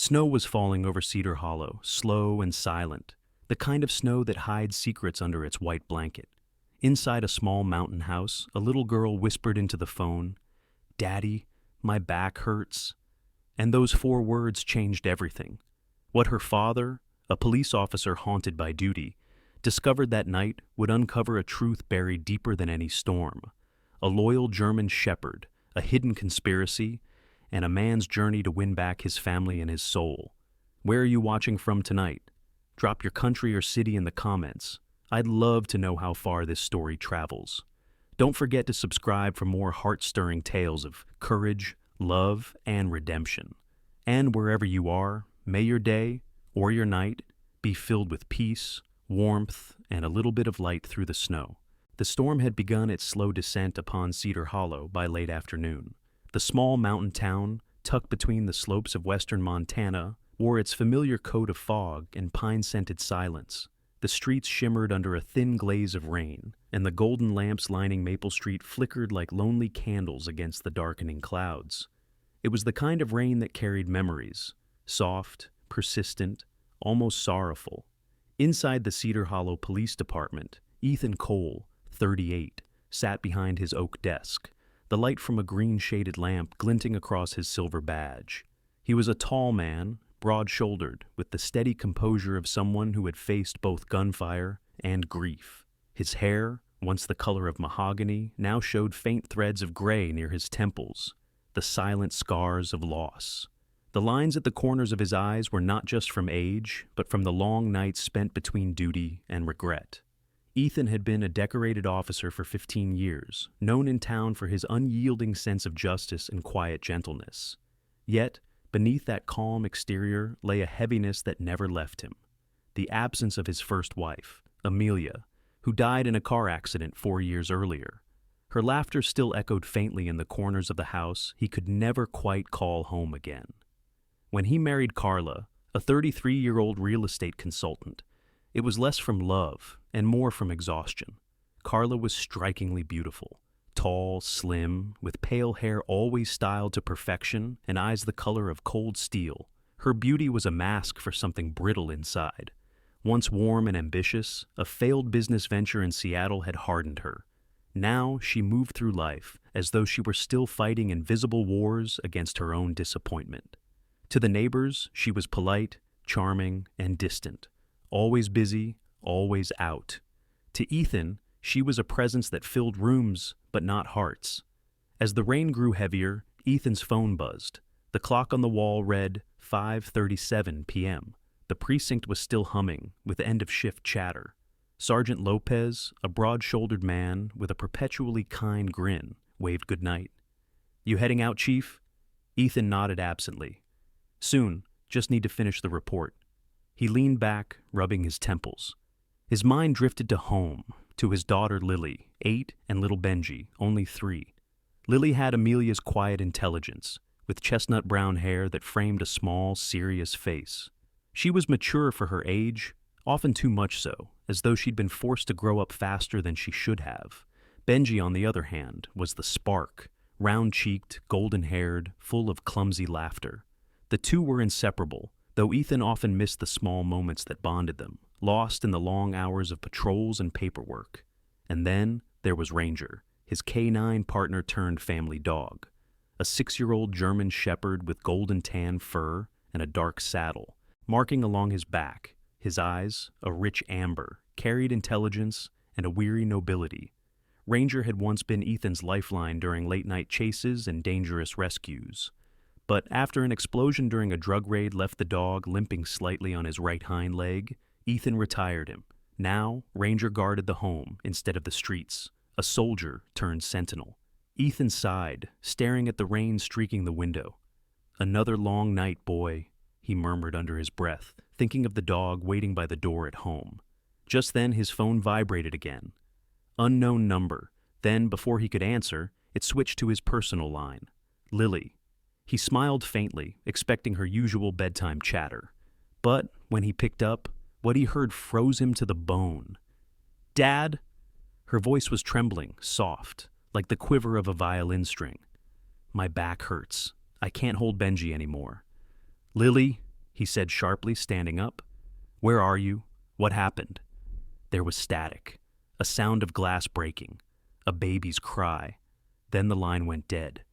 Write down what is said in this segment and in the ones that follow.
Snow was falling over Cedar Hollow, slow and silent, the kind of snow that hides secrets under its white blanket. Inside a small mountain house, a little girl whispered into the phone, "Daddy, my back hurts." And those 4 words changed everything. What her father, a police officer haunted by duty, discovered that night would uncover a truth buried deeper than any storm. A loyal German shepherd, a hidden conspiracy, and a man's journey to win back his family and his soul. Where are you watching from tonight? Drop your country or city in the comments. I'd love to know how far this story travels. Don't forget to subscribe for more heart-stirring tales of courage, love, and redemption. And wherever you are, may your day or your night be filled with peace, warmth, and a little bit of light through the snow. The storm had begun its slow descent upon Cedar Hollow by late afternoon. The small mountain town, tucked between the slopes of western Montana, wore its familiar coat of fog and pine-scented silence. The streets shimmered under a thin glaze of rain, and the golden lamps lining Maple Street flickered like lonely candles against the darkening clouds. It was the kind of rain that carried memories, soft, persistent, almost sorrowful. Inside the Cedar Hollow Police Department, Ethan Cole, 38, sat behind his oak desk, the light from a green-shaded lamp glinting across his silver badge. He was a tall man, broad-shouldered, with the steady composure of someone who had faced both gunfire and grief. His hair, once the color of mahogany, now showed faint threads of gray near his temples, the silent scars of loss. The lines at the corners of his eyes were not just from age, but from the long nights spent between duty and regret. Ethan had been a decorated officer for 15 years, known in town for his unyielding sense of justice and quiet gentleness. Yet, beneath that calm exterior lay a heaviness that never left him. The absence of his first wife, Amelia, who died in a car accident 4 years earlier. Her laughter still echoed faintly in the corners of the house he could never quite call home again. When he married Carla, a 33-year-old real estate consultant, it was less from love and more from exhaustion. Carla was strikingly beautiful, tall, slim, with pale hair always styled to perfection and eyes the color of cold steel. Her beauty was a mask for something brittle inside. Once warm and ambitious, a failed business venture in Seattle had hardened her. Now she moved through life as though she were still fighting invisible wars against her own disappointment. To the neighbors, she was polite, charming, and distant. Always busy, always out. To Ethan, she was a presence that filled rooms, but not hearts. As the rain grew heavier, Ethan's phone buzzed. The clock on the wall read 5:37 p.m. The precinct was still humming, with end-of-shift chatter. Sergeant Lopez, a broad-shouldered man with a perpetually kind grin, waved goodnight. "You heading out, Chief?" Ethan nodded absently. "Soon, just need to finish the report." He leaned back, rubbing his temples. His mind drifted to home, to his daughter Lily, 8, and little Benji, only 3. Lily had Amelia's quiet intelligence, with chestnut brown hair that framed a small, serious face. She was mature for her age, often too much so, as though she'd been forced to grow up faster than she should have. Benji, on the other hand, was the spark, round-cheeked, golden-haired, full of clumsy laughter. The two were inseparable, though Ethan often missed the small moments that bonded them, lost in the long hours of patrols and paperwork. And then there was Ranger, his canine partner turned family dog. A 6-year-old German shepherd with golden tan fur and a dark saddle, marking along his back. His eyes, a rich amber, carried intelligence and a weary nobility. Ranger had once been Ethan's lifeline during late-night chases and dangerous rescues. But after an explosion during a drug raid left the dog limping slightly on his right hind leg, Ethan retired him. Now, Ranger guarded the home instead of the streets, a soldier turned sentinel. Ethan sighed, staring at the rain streaking the window. "Another long night, boy," he murmured under his breath, thinking of the dog waiting by the door at home. Just then his phone vibrated again. Unknown number. Then, before he could answer, it switched to his personal line. Lily. He smiled faintly, expecting her usual bedtime chatter. But when he picked up, what he heard froze him to the bone. "Dad?" Her voice was trembling, soft, like the quiver of a violin string. "My back hurts. I can't hold Benji anymore." "Lily?" he said sharply, standing up. "Where are you? What happened?" There was static, a sound of glass breaking, a baby's cry. Then the line went dead.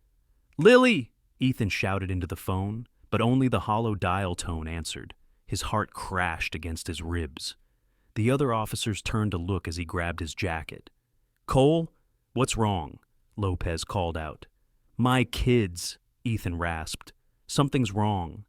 "Lily!" Ethan shouted into the phone, but only the hollow dial tone answered. His heart crashed against his ribs. The other officers turned to look as he grabbed his jacket. "Cole, what's wrong?" Lopez called out. "My kids," Ethan rasped. "Something's wrong."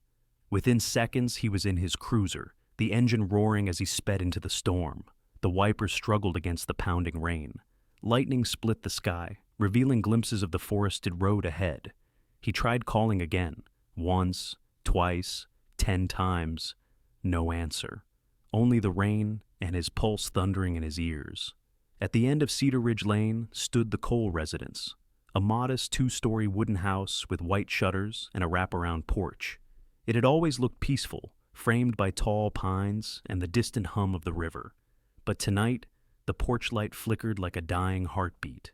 Within seconds, he was in his cruiser, the engine roaring as he sped into the storm. The wipers struggled against the pounding rain. Lightning split the sky, revealing glimpses of the forested road ahead. He tried calling again, once, twice, 10 times. No answer. Only the rain and his pulse thundering in his ears. At the end of Cedar Ridge Lane stood the Cole residence, a modest 2-story wooden house with white shutters and a wraparound porch. It had always looked peaceful, framed by tall pines and the distant hum of the river. But tonight, the porch light flickered like a dying heartbeat.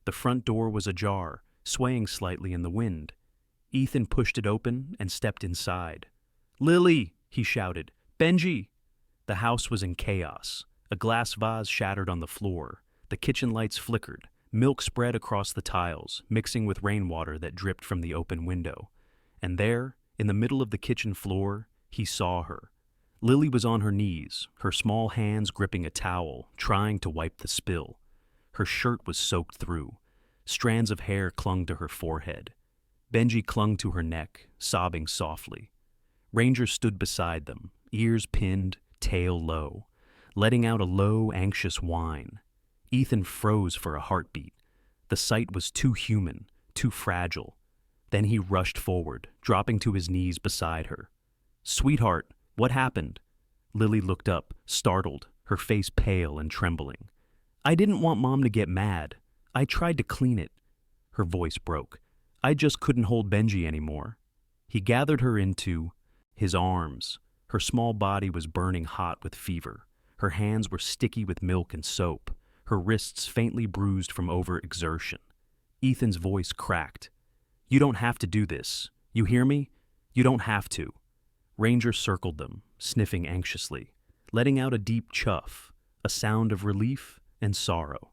The front door was ajar, swaying slightly in the wind. Ethan pushed it open and stepped inside. "Lily!" he shouted. "Benji!" The house was in chaos. A glass vase shattered on the floor. The kitchen lights flickered. Milk spread across the tiles, mixing with rainwater that dripped from the open window. And there, in the middle of the kitchen floor, he saw her. Lily was on her knees, her small hands gripping a towel, trying to wipe the spill. Her shirt was soaked through. Strands of hair clung to her forehead. Benji clung to her neck, sobbing softly. Ranger stood beside them, ears pinned, tail low, letting out a low, anxious whine. Ethan froze for a heartbeat. The sight was too human, too fragile. Then he rushed forward, dropping to his knees beside her. "Sweetheart, what happened?" Lily looked up, startled, her face pale and trembling. "I didn't want Mom to get mad. I tried to clean it." Her voice broke. "I just couldn't hold Benji anymore." He gathered her into his arms. Her small body was burning hot with fever. Her hands were sticky with milk and soap, her wrists faintly bruised from overexertion. Ethan's voice cracked. "You don't have to do this. You hear me? You don't have to." Ranger circled them, sniffing anxiously, letting out a deep chuff, a sound of relief and sorrow.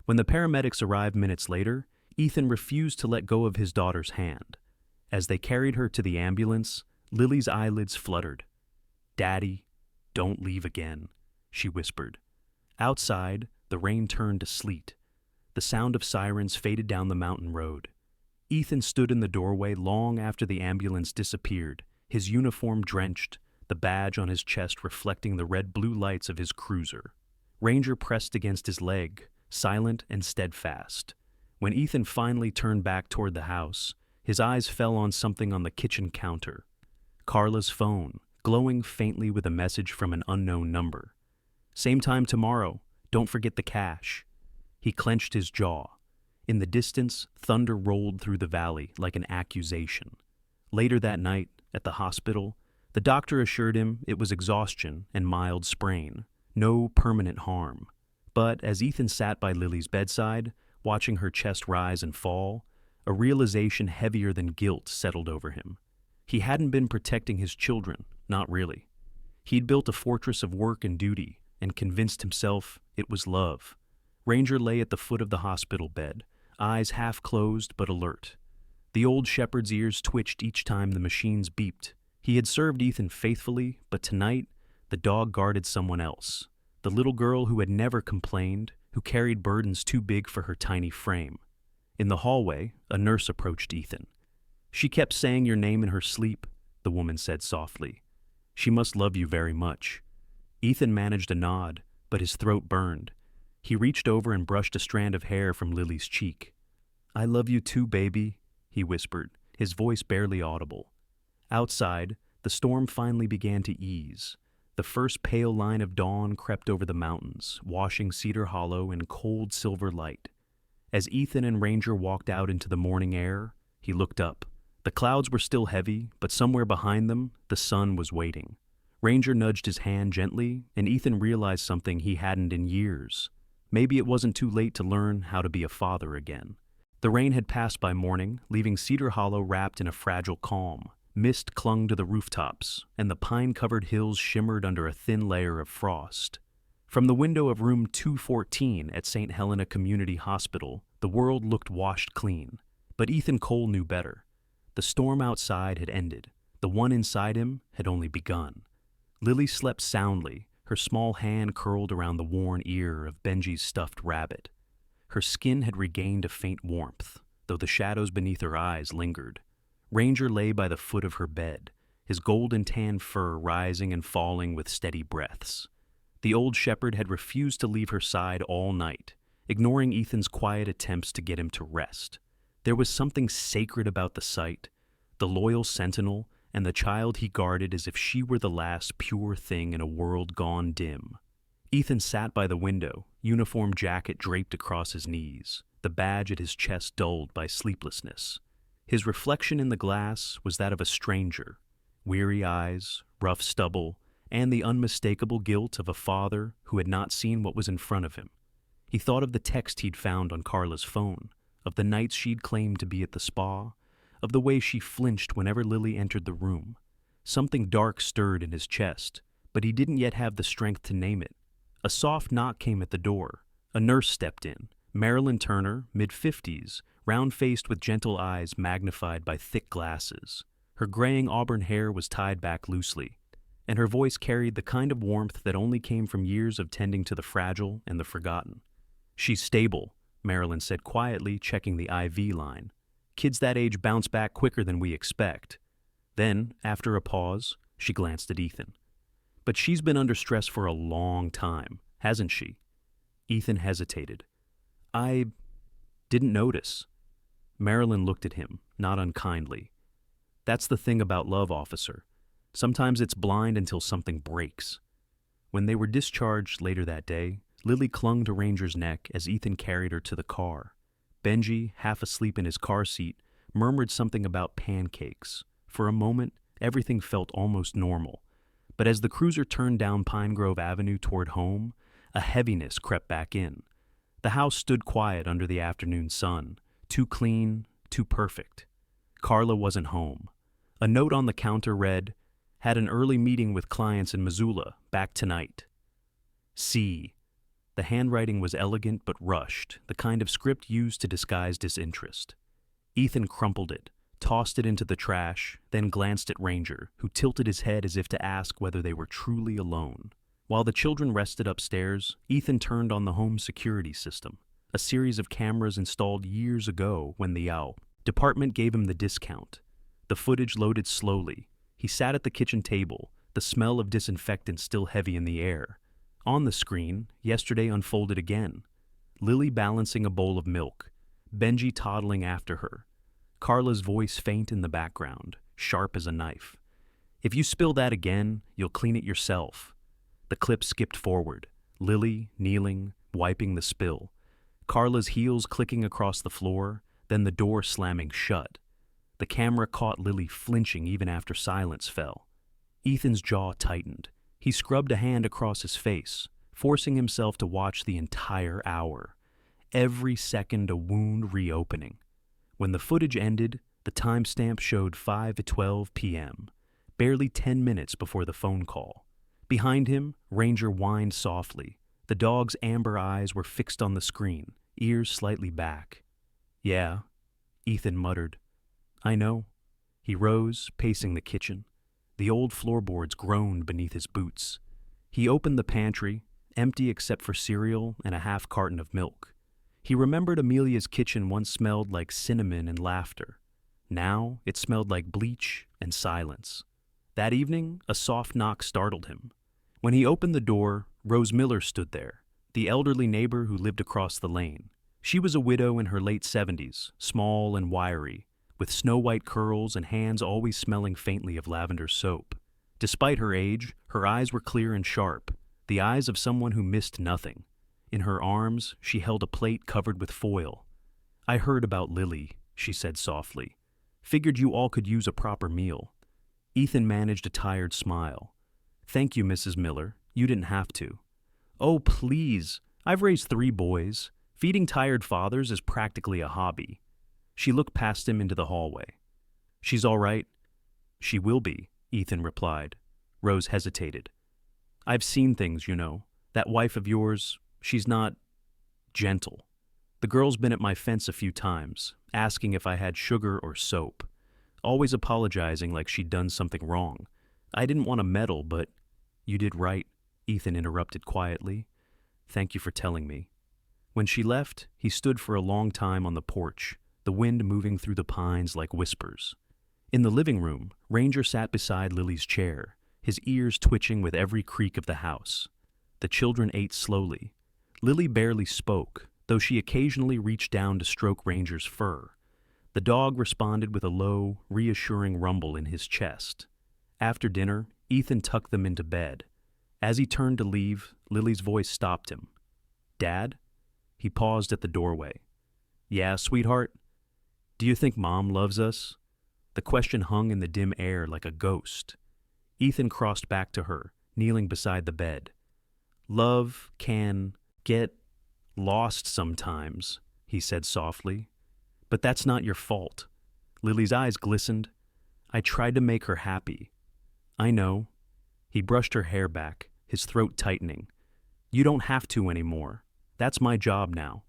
When the paramedics arrived minutes later, Ethan refused to let go of his daughter's hand. As they carried her to the ambulance, Lily's eyelids fluttered. "Daddy, don't leave again," she whispered. Outside, the rain turned to sleet. The sound of sirens faded down the mountain road. Ethan stood in the doorway long after the ambulance disappeared, his uniform drenched, the badge on his chest reflecting the red-blue lights of his cruiser. Ranger pressed against his leg, silent and steadfast. When Ethan finally turned back toward the house, his eyes fell on something on the kitchen counter. Carla's phone, glowing faintly with a message from an unknown number. "Same time tomorrow. Don't forget the cash." He clenched his jaw. In the distance, thunder rolled through the valley like an accusation. Later that night, at the hospital, the doctor assured him it was exhaustion and mild sprain, no permanent harm. But as Ethan sat by Lily's bedside, watching her chest rise and fall, a realization heavier than guilt settled over him. He hadn't been protecting his children, not really. He'd built a fortress of work and duty, and convinced himself it was love. Ranger lay at the foot of the hospital bed, eyes half closed but alert. The old shepherd's ears twitched each time the machines beeped. He had served Ethan faithfully, but tonight, the dog guarded someone else. The little girl who had never complained, who carried burdens too big for her tiny frame. In the hallway, a nurse approached Ethan. "She kept saying your name in her sleep," the woman said softly. "She must love you very much." Ethan managed a nod, but his throat burned. He reached over and brushed a strand of hair from Lily's cheek. "I love you too, baby," he whispered, his voice barely audible. Outside, the storm finally began to ease. The first pale line of dawn crept over the mountains, washing Cedar Hollow in cold silver light. As Ethan and Ranger walked out into the morning air, he looked up. The clouds were still heavy, but somewhere behind them, the sun was waiting. Ranger nudged his hand gently, and Ethan realized something he hadn't in years. Maybe it wasn't too late to learn how to be a father again. The rain had passed by morning, leaving Cedar Hollow wrapped in a fragile calm. Mist clung to the rooftops, and the pine-covered hills shimmered under a thin layer of frost. From the window of room 214 at St. Helena Community Hospital, the world looked washed clean. But Ethan Cole knew better. The storm outside had ended. The one inside him had only begun. Lily slept soundly, her small hand curled around the worn ear of Benji's stuffed rabbit. Her skin had regained a faint warmth, though the shadows beneath her eyes lingered. Ranger lay by the foot of her bed, his golden tan fur rising and falling with steady breaths. The old shepherd had refused to leave her side all night, ignoring Ethan's quiet attempts to get him to rest. There was something sacred about the sight, the loyal sentinel, and the child he guarded as if she were the last pure thing in a world gone dim. Ethan sat by the window, uniform jacket draped across his knees, the badge at his chest dulled by sleeplessness. His reflection in the glass was that of a stranger, weary eyes, rough stubble, and the unmistakable guilt of a father who had not seen what was in front of him. He thought of the text he'd found on Carla's phone, of the nights she'd claimed to be at the spa, of the way she flinched whenever Lily entered the room. Something dark stirred in his chest, but he didn't yet have the strength to name it. A soft knock came at the door. A nurse stepped in, Marilyn Turner, mid-50s, round-faced with gentle eyes magnified by thick glasses. Her graying auburn hair was tied back loosely, and her voice carried the kind of warmth that only came from years of tending to the fragile and the forgotten. "She's stable," Marilyn said quietly, checking the IV line. "Kids that age bounce back quicker than we expect." Then, after a pause, she glanced at Ethan. "But she's been under stress for a long time, hasn't she?" Ethan hesitated. "I didn't notice." Marilyn looked at him, not unkindly. "That's the thing about love, officer. Sometimes it's blind until something breaks." When they were discharged later that day, Lily clung to Ranger's neck as Ethan carried her to the car. Benji, half asleep in his car seat, murmured something about pancakes. For a moment, everything felt almost normal. But as the cruiser turned down Pine Grove Avenue toward home, a heaviness crept back in. The house stood quiet under the afternoon sun, too clean, too perfect. Carla wasn't home. A note on the counter read, "Had an early meeting with clients in Missoula, back tonight." C. The handwriting was elegant but rushed, the kind of script used to disguise disinterest. Ethan crumpled it, tossed it into the trash, then glanced at Ranger, who tilted his head as if to ask whether they were truly alone. While the children rested upstairs, Ethan turned on the home security system, a series of cameras installed years ago when the department gave him the discount. The footage loaded slowly. He sat at the kitchen table, the smell of disinfectant still heavy in the air. On the screen, yesterday unfolded again. Lily balancing a bowl of milk, Benji toddling after her, Carla's voice faint in the background, sharp as a knife. "If you spill that again, you'll clean it yourself." The clip skipped forward, Lily kneeling, wiping the spill, Carla's heels clicking across the floor, then the door slamming shut. The camera caught Lily flinching even after silence fell. Ethan's jaw tightened. He scrubbed a hand across his face, forcing himself to watch the entire hour. Every second a wound reopening. When the footage ended, the timestamp showed 5:12 p.m., barely 10 minutes before the phone call. Behind him, Ranger whined softly. The dog's amber eyes were fixed on the screen, ears slightly back. "Yeah," Ethan muttered. "I know." He rose, pacing the kitchen. The old floorboards groaned beneath his boots. He opened the pantry, empty except for cereal and a half carton of milk. He remembered Amelia's kitchen once smelled like cinnamon and laughter. Now it smelled like bleach and silence. That evening, a soft knock startled him. When he opened the door, Rose Miller stood there, the elderly neighbor who lived across the lane. She was a widow in her late 70s, small and wiry, with snow-white curls and hands always smelling faintly of lavender soap. Despite her age, her eyes were clear and sharp, the eyes of someone who missed nothing. In her arms, she held a plate covered with foil. "I heard about Lily," she said softly. "Figured you all could use a proper meal." Ethan managed a tired smile. "Thank you, Mrs. Miller. You didn't have to." "Oh, please. I've raised 3 boys. Feeding tired fathers is practically a hobby." She looked past him into the hallway. "She's all right?" She will be, Ethan replied. Rose hesitated. I've seen things, you know. That wife of yours, she's not gentle. The girl's been at my fence a few times, asking if I had sugar or soap, always apologizing like she'd done something wrong. I didn't want to meddle, but you did right, Ethan interrupted quietly. Thank you for telling me. When she left, he stood for a long time on the porch, the wind moving through the pines like whispers. In the living room, Ranger sat beside Lily's chair, his ears twitching with every creak of the house. The children ate slowly. Lily barely spoke, though she occasionally reached down to stroke Ranger's fur. The dog responded with a low, reassuring rumble in his chest. After dinner, Ethan tucked them into bed. As he turned to leave, Lily's voice stopped him. Dad? He paused at the doorway. Yeah, sweetheart? Do you think Mom loves us? The question hung in the dim air like a ghost. Ethan crossed back to her, kneeling beside the bed. Love can get lost sometimes, he said softly. But that's not your fault. Lily's eyes glistened. I tried to make her happy. I know. He brushed her hair back, his throat tightening. You don't have to anymore. That's my job now.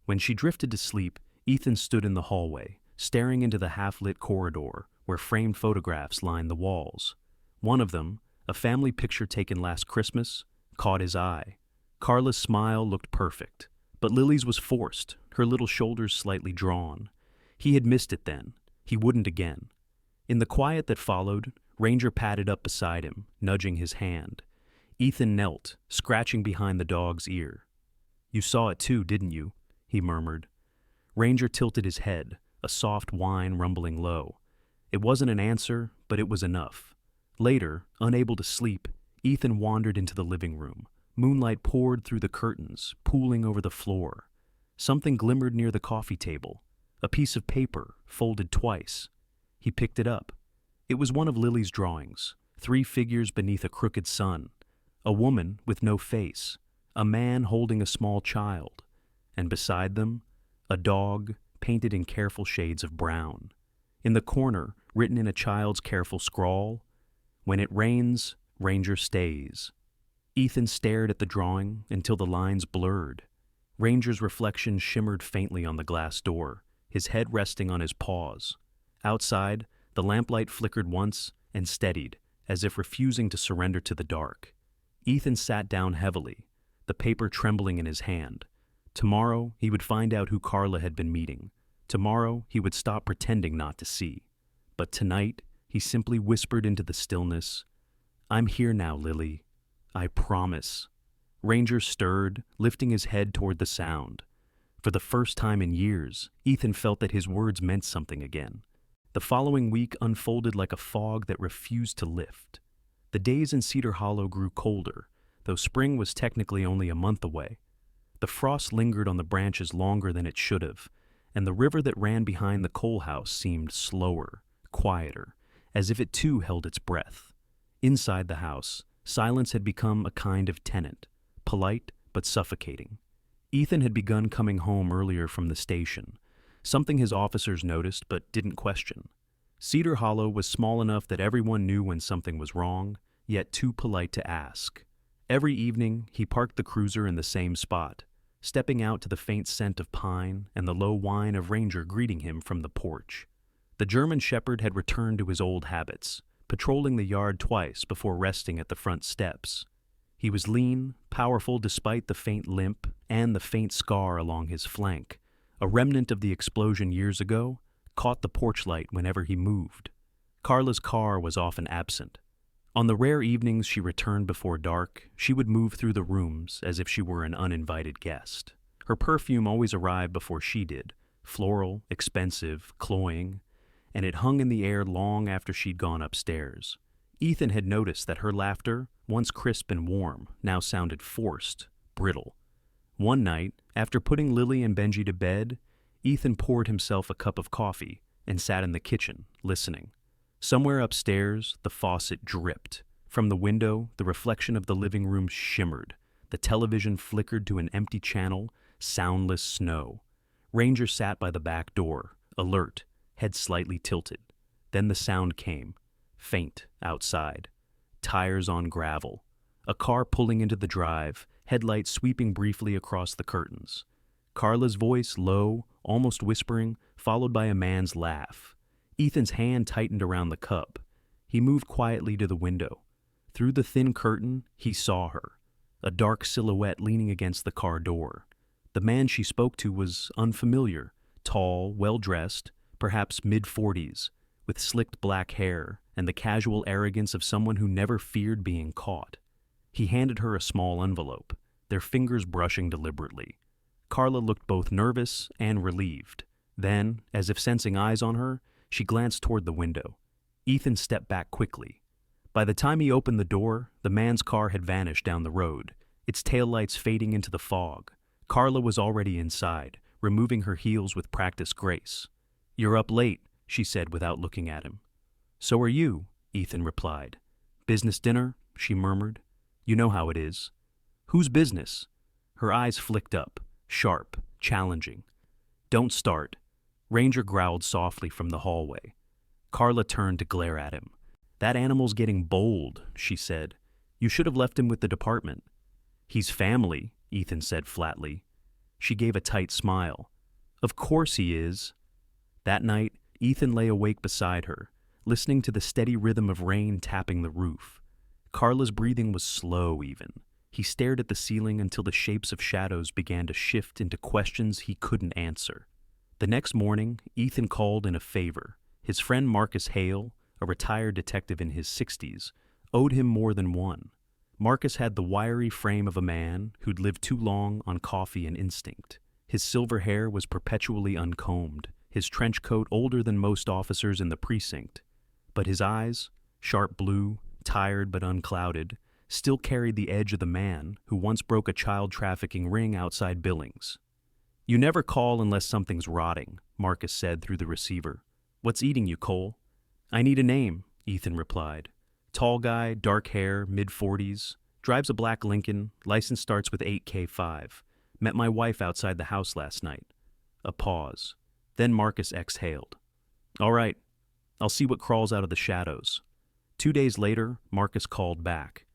When she drifted to sleep, Ethan stood in the hallway, staring into the half-lit corridor where framed photographs lined the walls. One of them, a family picture taken last Christmas, caught his eye. Carla's smile looked perfect, but Lily's was forced, her little shoulders slightly drawn. He had missed it then. He wouldn't again. In the quiet that followed, Ranger padded up beside him, nudging his hand. Ethan knelt, scratching behind the dog's ear. You saw it too, didn't you? He murmured. Ranger tilted his head, a soft whine rumbling low. It wasn't an answer, but it was enough. Later, unable to sleep, Ethan wandered into the living room. Moonlight poured through the curtains, pooling over the floor. Something glimmered near the coffee table, a piece of paper, folded twice. He picked it up. It was one of Lily's drawings, 3 figures beneath a crooked sun. A woman with no face, a man holding a small child, and beside them, a dog painted in careful shades of brown. In the corner, written in a child's careful scrawl, When it rains, Ranger stays. Ethan stared at the drawing until the lines blurred. Ranger's reflection shimmered faintly on the glass door, his head resting on his paws. Outside, the lamplight flickered once and steadied, as if refusing to surrender to the dark. Ethan sat down heavily, the paper trembling in his hand. Tomorrow, he would find out who Carla had been meeting. Tomorrow, he would stop pretending not to see. But tonight, he simply whispered into the stillness, I'm here now, Lily. I promise. Ranger stirred, lifting his head toward the sound. For the first time in years, Ethan felt that his words meant something again. The following week unfolded like a fog that refused to lift. The days in Cedar Hollow grew colder, though spring was technically only a month away. The frost lingered on the branches longer than it should have, and the river that ran behind the coal house seemed slower, quieter, as if it too held its breath. Inside the house, silence had become a kind of tenant, polite but suffocating. Ethan had begun coming home earlier from the station, something his officers noticed but didn't question. Cedar Hollow was small enough that everyone knew when something was wrong, yet too polite to ask. Every evening, he parked the cruiser in the same spot, stepping out to the faint scent of pine and the low whine of Ranger greeting him from the porch. The German Shepherd had returned to his old habits, patrolling the yard twice before resting at the front steps. He was lean, powerful despite the faint limp and the faint scar along his flank, a remnant of the explosion years ago, caught the porch light whenever he moved. Carla's car was often absent. On the rare evenings she returned before dark, she would move through the rooms as if she were an uninvited guest. Her perfume always arrived before she did, floral, expensive, cloying, and it hung in the air long after she'd gone upstairs. Ethan had noticed that her laughter, once crisp and warm, now sounded forced, brittle. One night, after putting Lily and Benji to bed, Ethan poured himself a cup of coffee and sat in the kitchen, listening. Somewhere upstairs, the faucet dripped. From the window, the reflection of the living room shimmered. The television flickered to an empty channel, soundless snow. Ranger sat by the back door, alert, head slightly tilted. Then the sound came. faint outside. Tires on gravel. A car pulling into the drive, headlights sweeping briefly across the curtains. Carla's voice, low, almost whispering, followed by a man's laugh. Ethan's hand tightened around the cup. He moved quietly to the window. Through the thin curtain, he saw her, a dark silhouette leaning against the car door. The man she spoke to was unfamiliar, tall, well-dressed, perhaps mid-40s, with slicked black hair and the casual arrogance of someone who never feared being caught. He handed her a small envelope, their fingers brushing deliberately. Carla looked both nervous and relieved. Then, as if sensing eyes on her, she glanced toward the window. Ethan stepped back quickly. By the time he opened the door, the man's car had vanished down the road, its taillights fading into the fog. Carla was already inside, removing her heels with practiced grace. "You're up late," she said without looking at him. "So are you," Ethan replied. "Business dinner?" she murmured. "You know how it is." "Whose business?" Her eyes flicked up, sharp, challenging. "Don't start." Ranger growled softly from the hallway. Carla turned to glare at him. "That animal's getting bold," she said. "You should have left him with the department." "He's family," Ethan said flatly. She gave a tight smile. "Of course he is." That night, Ethan lay awake beside her, listening to the steady rhythm of rain tapping the roof. Carla's breathing was slow even. He stared at the ceiling until the shapes of shadows began to shift into questions he couldn't answer. The next morning, Ethan called in a favor. His friend Marcus Hale, a retired detective in his 60s, owed him more than one. Marcus had the wiry frame of a man who'd lived too long on coffee and instinct. His silver hair was perpetually uncombed, his trench coat older than most officers in the precinct. But his eyes, sharp blue, tired but unclouded, still carried the edge of the man who once broke a child trafficking ring outside Billings. "You never call unless something's rotting," Marcus said through the receiver. "What's eating you, Cole?" "I need a name," Ethan replied. "Tall guy, dark hair, mid-40s, drives a black Lincoln, license starts with 8K5. Met my wife outside the house last night." A pause. Then Marcus exhaled. "All right, I'll see what crawls out of the shadows." 2 days later, Marcus called back.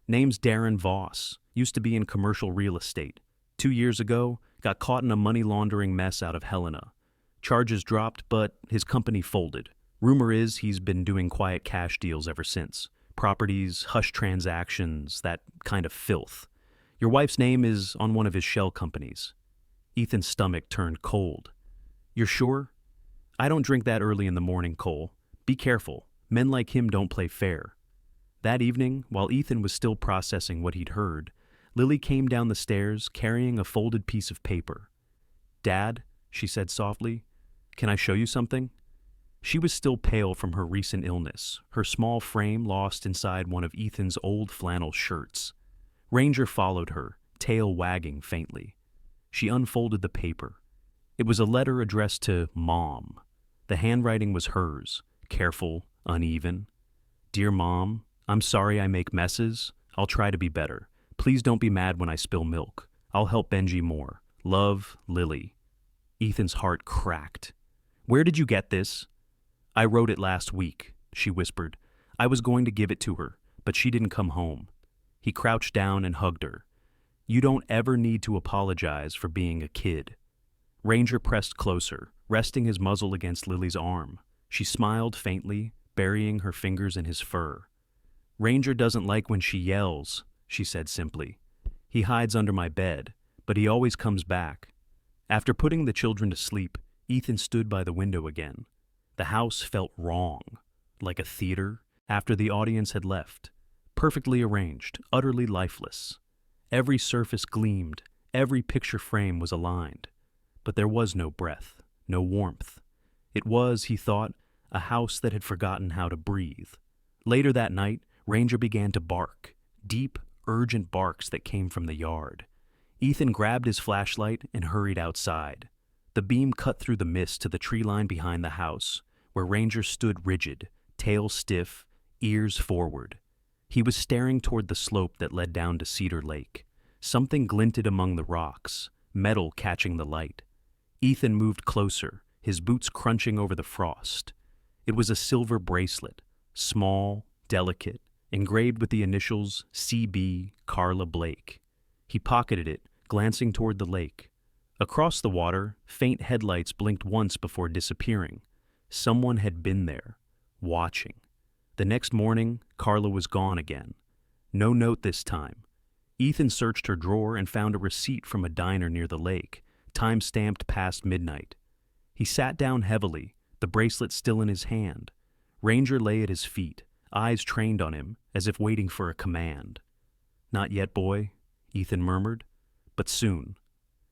"Name's Darren Voss, used to be in commercial real estate. 2 years ago, got caught in a money laundering mess out of Helena. Charges dropped, but his company folded. Rumor is he's been doing quiet cash deals ever since. Properties, hush transactions, that kind of filth. Your wife's name is on one of his shell companies." Ethan's stomach turned cold. "You're sure?" "I don't drink that early in the morning, Cole. Be careful. Men like him don't play fair." That evening, while Ethan was still processing what he'd heard, Lily came down the stairs carrying a folded piece of paper. "Dad," she said softly, "can I show you something?" She was still pale from her recent illness, her small frame lost inside one of Ethan's old flannel shirts. Ranger followed her, tail wagging faintly. She unfolded the paper. It was a letter addressed to Mom. The handwriting was hers, careful, uneven. "Dear Mom, I'm sorry I make messes. I'll try to be better. Please don't be mad when I spill milk. I'll help Benji more. Love, Lily." Ethan's heart cracked. "Where did you get this?" "I wrote it last week," she whispered. "I was going to give it to her, but she didn't come home." He crouched down and hugged her. "You don't ever need to apologize for being a kid." Ranger pressed closer, resting his muzzle against Lily's arm. She smiled faintly, burying her fingers in his fur. "Ranger doesn't like when she yells," she said simply. "He hides under my bed, but he always comes back." After putting the children to sleep, Ethan stood by the window again. The house felt wrong, like a theater after the audience had left. Perfectly arranged, utterly lifeless. Every surface gleamed, every picture frame was aligned. But there was no breath, no warmth. It was, he thought, a house that had forgotten how to breathe. Later that night, Ranger began to bark, deep, urgent barks that came from the yard. Ethan grabbed his flashlight and hurried outside. The beam cut through the mist to the tree line behind the house, where Ranger stood rigid, tail stiff, ears forward. He was staring toward the slope that led down to Cedar Lake. Something glinted among the rocks, metal catching the light. Ethan moved closer, his boots crunching over the frost. It was a silver bracelet, small, delicate, engraved with the initials CB Carla Blake. He pocketed it, glancing toward the lake. Across the water, faint headlights blinked once before disappearing. Someone had been there, watching. The next morning, Carla was gone again. No note this time. Ethan searched her drawer and found a receipt from a diner near the lake, time-stamped past midnight. He sat down heavily, the bracelet still in his hand. Ranger lay at his feet, eyes trained on him, as if waiting for a command. "Not yet, boy," Ethan murmured, "but soon."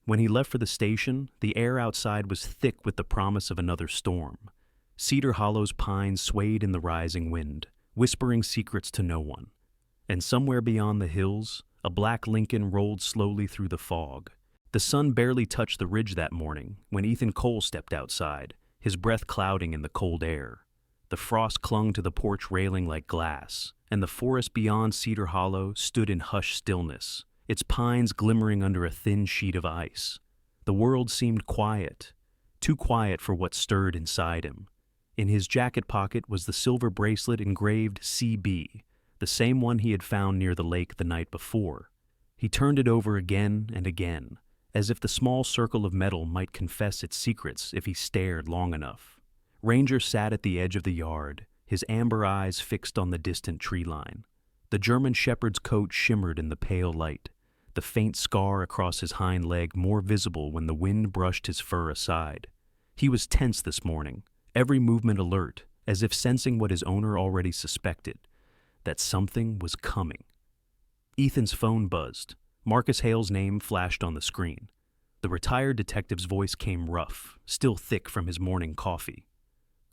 When he left for the station, the air outside was thick with the promise of another storm. Cedar Hollow's pines swayed in the rising wind, whispering secrets to no one. And somewhere beyond the hills, a black Lincoln rolled slowly through the fog. The sun barely touched the ridge that morning when Ethan Cole stepped outside, his breath clouding in the cold air. The frost clung to the porch railing like glass, and the forest beyond Cedar Hollow stood in hushed stillness, its pines glimmering under a thin sheet of ice. The world seemed quiet, too quiet for what stirred inside him. In his jacket pocket was the silver bracelet engraved CB, the same one he had found near the lake the night before. He turned it over again and again, as if the small circle of metal might confess its secrets if he stared long enough. Ranger sat at the edge of the yard, his amber eyes fixed on the distant tree line. The German shepherd's coat shimmered in the pale light, the faint scar across his hind leg more visible when the wind brushed his fur aside. He was tense this morning, every movement alert, as if sensing what his owner already suspected, that something was coming. Ethan's phone buzzed. Marcus Hale's name flashed on the screen. The retired detective's voice came rough, still thick from his morning coffee.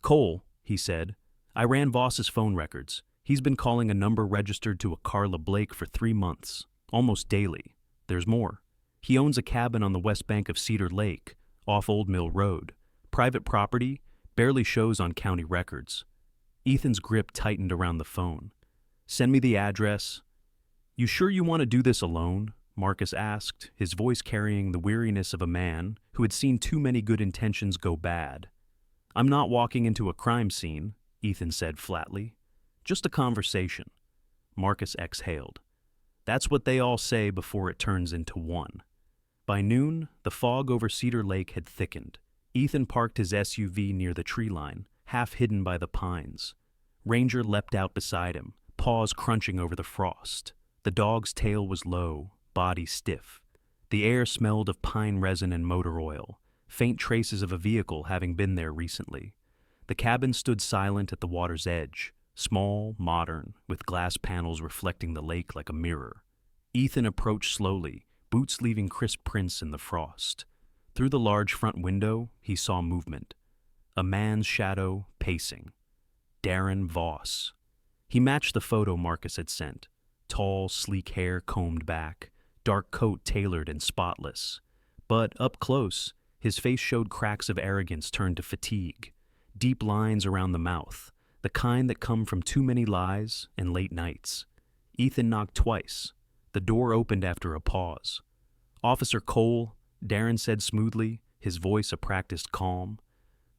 "Cole," he said, "I ran Voss's phone records. He's been calling a number registered to a Carla Blake for 3 months, almost daily. There's more. He owns a cabin on the west bank of Cedar Lake, off Old Mill Road. Private property, barely shows on county records." Ethan's grip tightened around the phone. "Send me the address." "You sure you want to do this alone?" Marcus asked, his voice carrying the weariness of a man who had seen too many good intentions go bad. "I'm not walking into a crime scene," Ethan said flatly. "Just a conversation." Marcus exhaled. "That's what they all say before it turns into one." By noon, the fog over Cedar Lake had thickened. Ethan parked his SUV near the tree line, half hidden by the pines. Ranger leapt out beside him, paws crunching over the frost. The dog's tail was low, body stiff. The air smelled of pine resin and motor oil, faint traces of a vehicle having been there recently. The cabin stood silent at the water's edge, small, modern, with glass panels reflecting the lake like a mirror. Ethan approached slowly, boots leaving crisp prints in the frost. Through the large front window, he saw movement. A man's shadow, pacing. Darren Voss. He matched the photo Marcus had sent. Tall, sleek hair combed back, dark coat tailored and spotless. But up close, his face showed cracks of arrogance turned to fatigue, deep lines around the mouth, the kind that come from too many lies and late nights. Ethan knocked twice. The door opened after a pause. "Officer Cole," Darren said smoothly, his voice a practiced calm.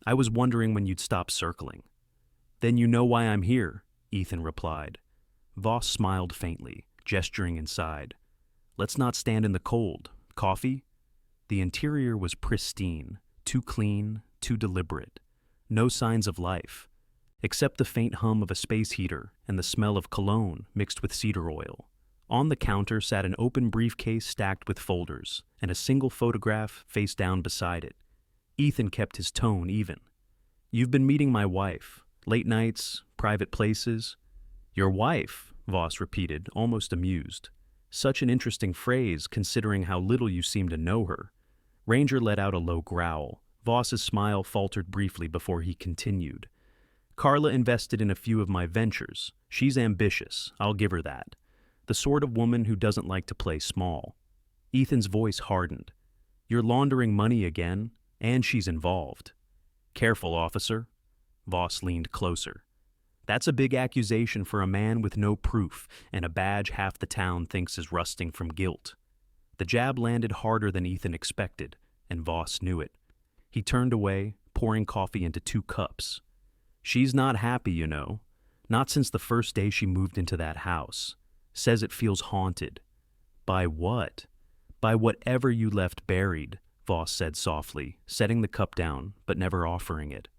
"I was wondering when you'd stop circling." "Then you know why I'm here," Ethan replied. Voss smiled faintly, gesturing inside. "Let's not stand in the cold. Coffee?" The interior was pristine, too clean, too deliberate. No signs of life, except the faint hum of a space heater and the smell of cologne mixed with cedar oil. On the counter sat an open briefcase stacked with folders, and a single photograph face down beside it. Ethan kept his tone even. "You've been meeting my wife. Late nights, private places." "Your wife," Voss repeated, almost amused. "Such an interesting phrase, considering how little you seem to know her." Ranger let out a low growl. Voss's smile faltered briefly before he continued. "Carla invested in a few of my ventures. She's ambitious, I'll give her that. The sort of woman who doesn't like to play small." Ethan's voice hardened. "You're laundering money again, and she's involved." "Careful, officer." Voss leaned closer. "That's a big accusation for a man with no proof and a badge half the town thinks is rusting from guilt." The jab landed harder than Ethan expected, and Voss knew it. He turned away, pouring coffee into 2 cups. "She's not happy, you know. Not since the first day she moved into that house. Says it feels haunted. By what? By whatever you left buried, Voss said softly, setting the cup down, but never offering it.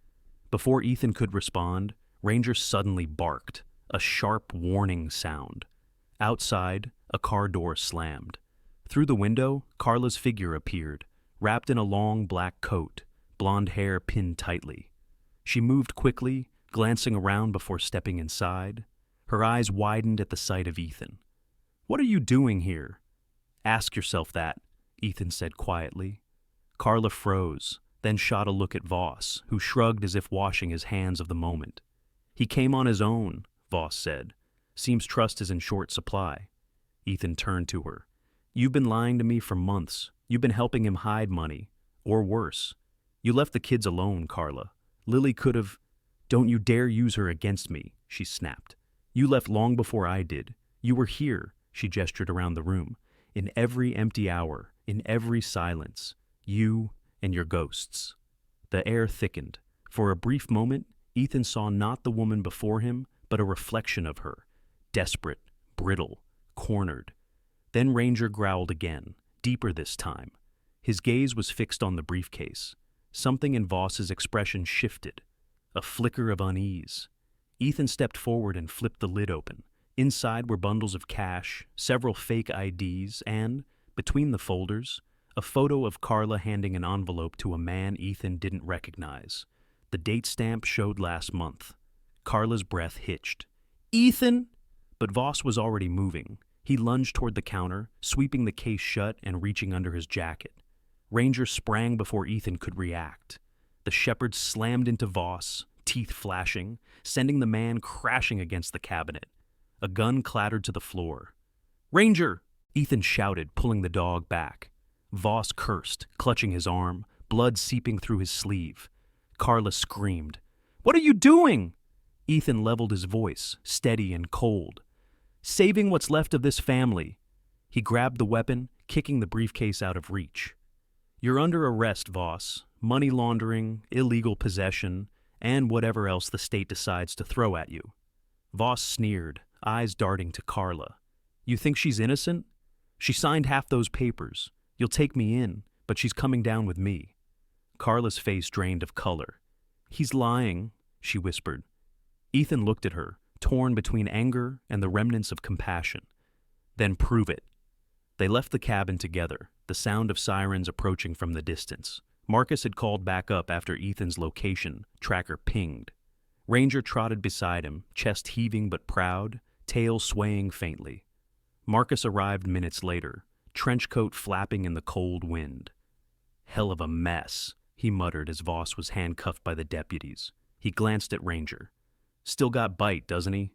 Before Ethan could respond, Ranger suddenly barked, a sharp warning sound. Outside, a car door slammed. Through the window, Carla's figure appeared, wrapped in a long black coat, blonde hair pinned tightly. She moved quickly, glancing around before stepping inside. Her eyes widened at the sight of Ethan. "What are you doing here?" "Ask yourself that," Ethan said quietly. Carla froze, then shot a look at Voss, who shrugged as if washing his hands of the moment. "He came on his own," Voss said. "Seems trust is in short supply." Ethan turned to her. "You've been lying to me for months. You've been helping him hide money. Or worse. You left the kids alone, Carla. Lily could have— Don't you dare use her against me," she snapped. "You left long before I did. You were here," she gestured around the room, "in every empty hour, in every silence. You and your ghosts." The air thickened. For a brief moment, Ethan saw not the woman before him, but a reflection of her. Desperate, brittle, cornered. Then Ranger growled again, deeper this time. His gaze was fixed on the briefcase. Something in Voss's expression shifted. A flicker of unease. Ethan stepped forward and flipped the lid open. Inside were bundles of cash, several fake IDs, and, between the folders, a photo of Carla handing an envelope to a man Ethan didn't recognize. The date stamp showed last month. Carla's breath hitched. "Ethan!" But Voss was already moving. He lunged toward the counter, sweeping the case shut and reaching under his jacket. Ranger sprang before Ethan could react. The shepherd slammed into Voss, teeth flashing, sending the man crashing against the cabinet. A gun clattered to the floor. "Ranger!" Ethan shouted, pulling the dog back. Voss cursed, clutching his arm, blood seeping through his sleeve. Carla screamed. "What are you doing?" Ethan leveled his voice, steady and cold. "Saving what's left of this family." He grabbed the weapon, kicking the briefcase out of reach. "You're under arrest, Voss. Money laundering, illegal possession, and whatever else the state decides to throw at you." Voss sneered, eyes darting to Carla. "You think she's innocent? She signed half those papers. You'll take me in, but she's coming down with me." Carla's face drained of color. "He's lying," she whispered. Ethan looked at her, torn between anger and the remnants of compassion. "Then prove it." They left the cabin together, the sound of sirens approaching from the distance. Marcus had called back up after Ethan's location tracker pinged. Ranger trotted beside him, chest heaving but proud, tail swaying faintly. Marcus arrived minutes later, trench coat flapping in the cold wind. "Hell of a mess," he muttered as Voss was handcuffed by the deputies. He glanced at Ranger. "Still got bite, doesn't he?"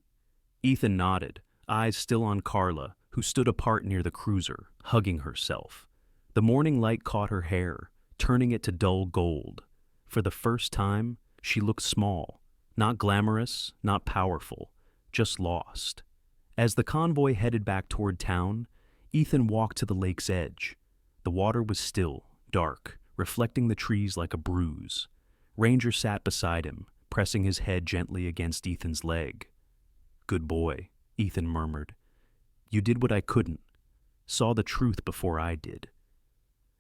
Ethan nodded, eyes still on Carla, who stood apart near the cruiser, hugging herself. The morning light caught her hair, turning it to dull gold. For the first time, she looked small, not glamorous, not powerful, just lost. As the convoy headed back toward town, Ethan walked to the lake's edge. The water was still, dark, reflecting the trees like a bruise. Ranger sat beside him, pressing his head gently against Ethan's leg. "Good boy," Ethan murmured. "You did what I couldn't. Saw the truth before I did."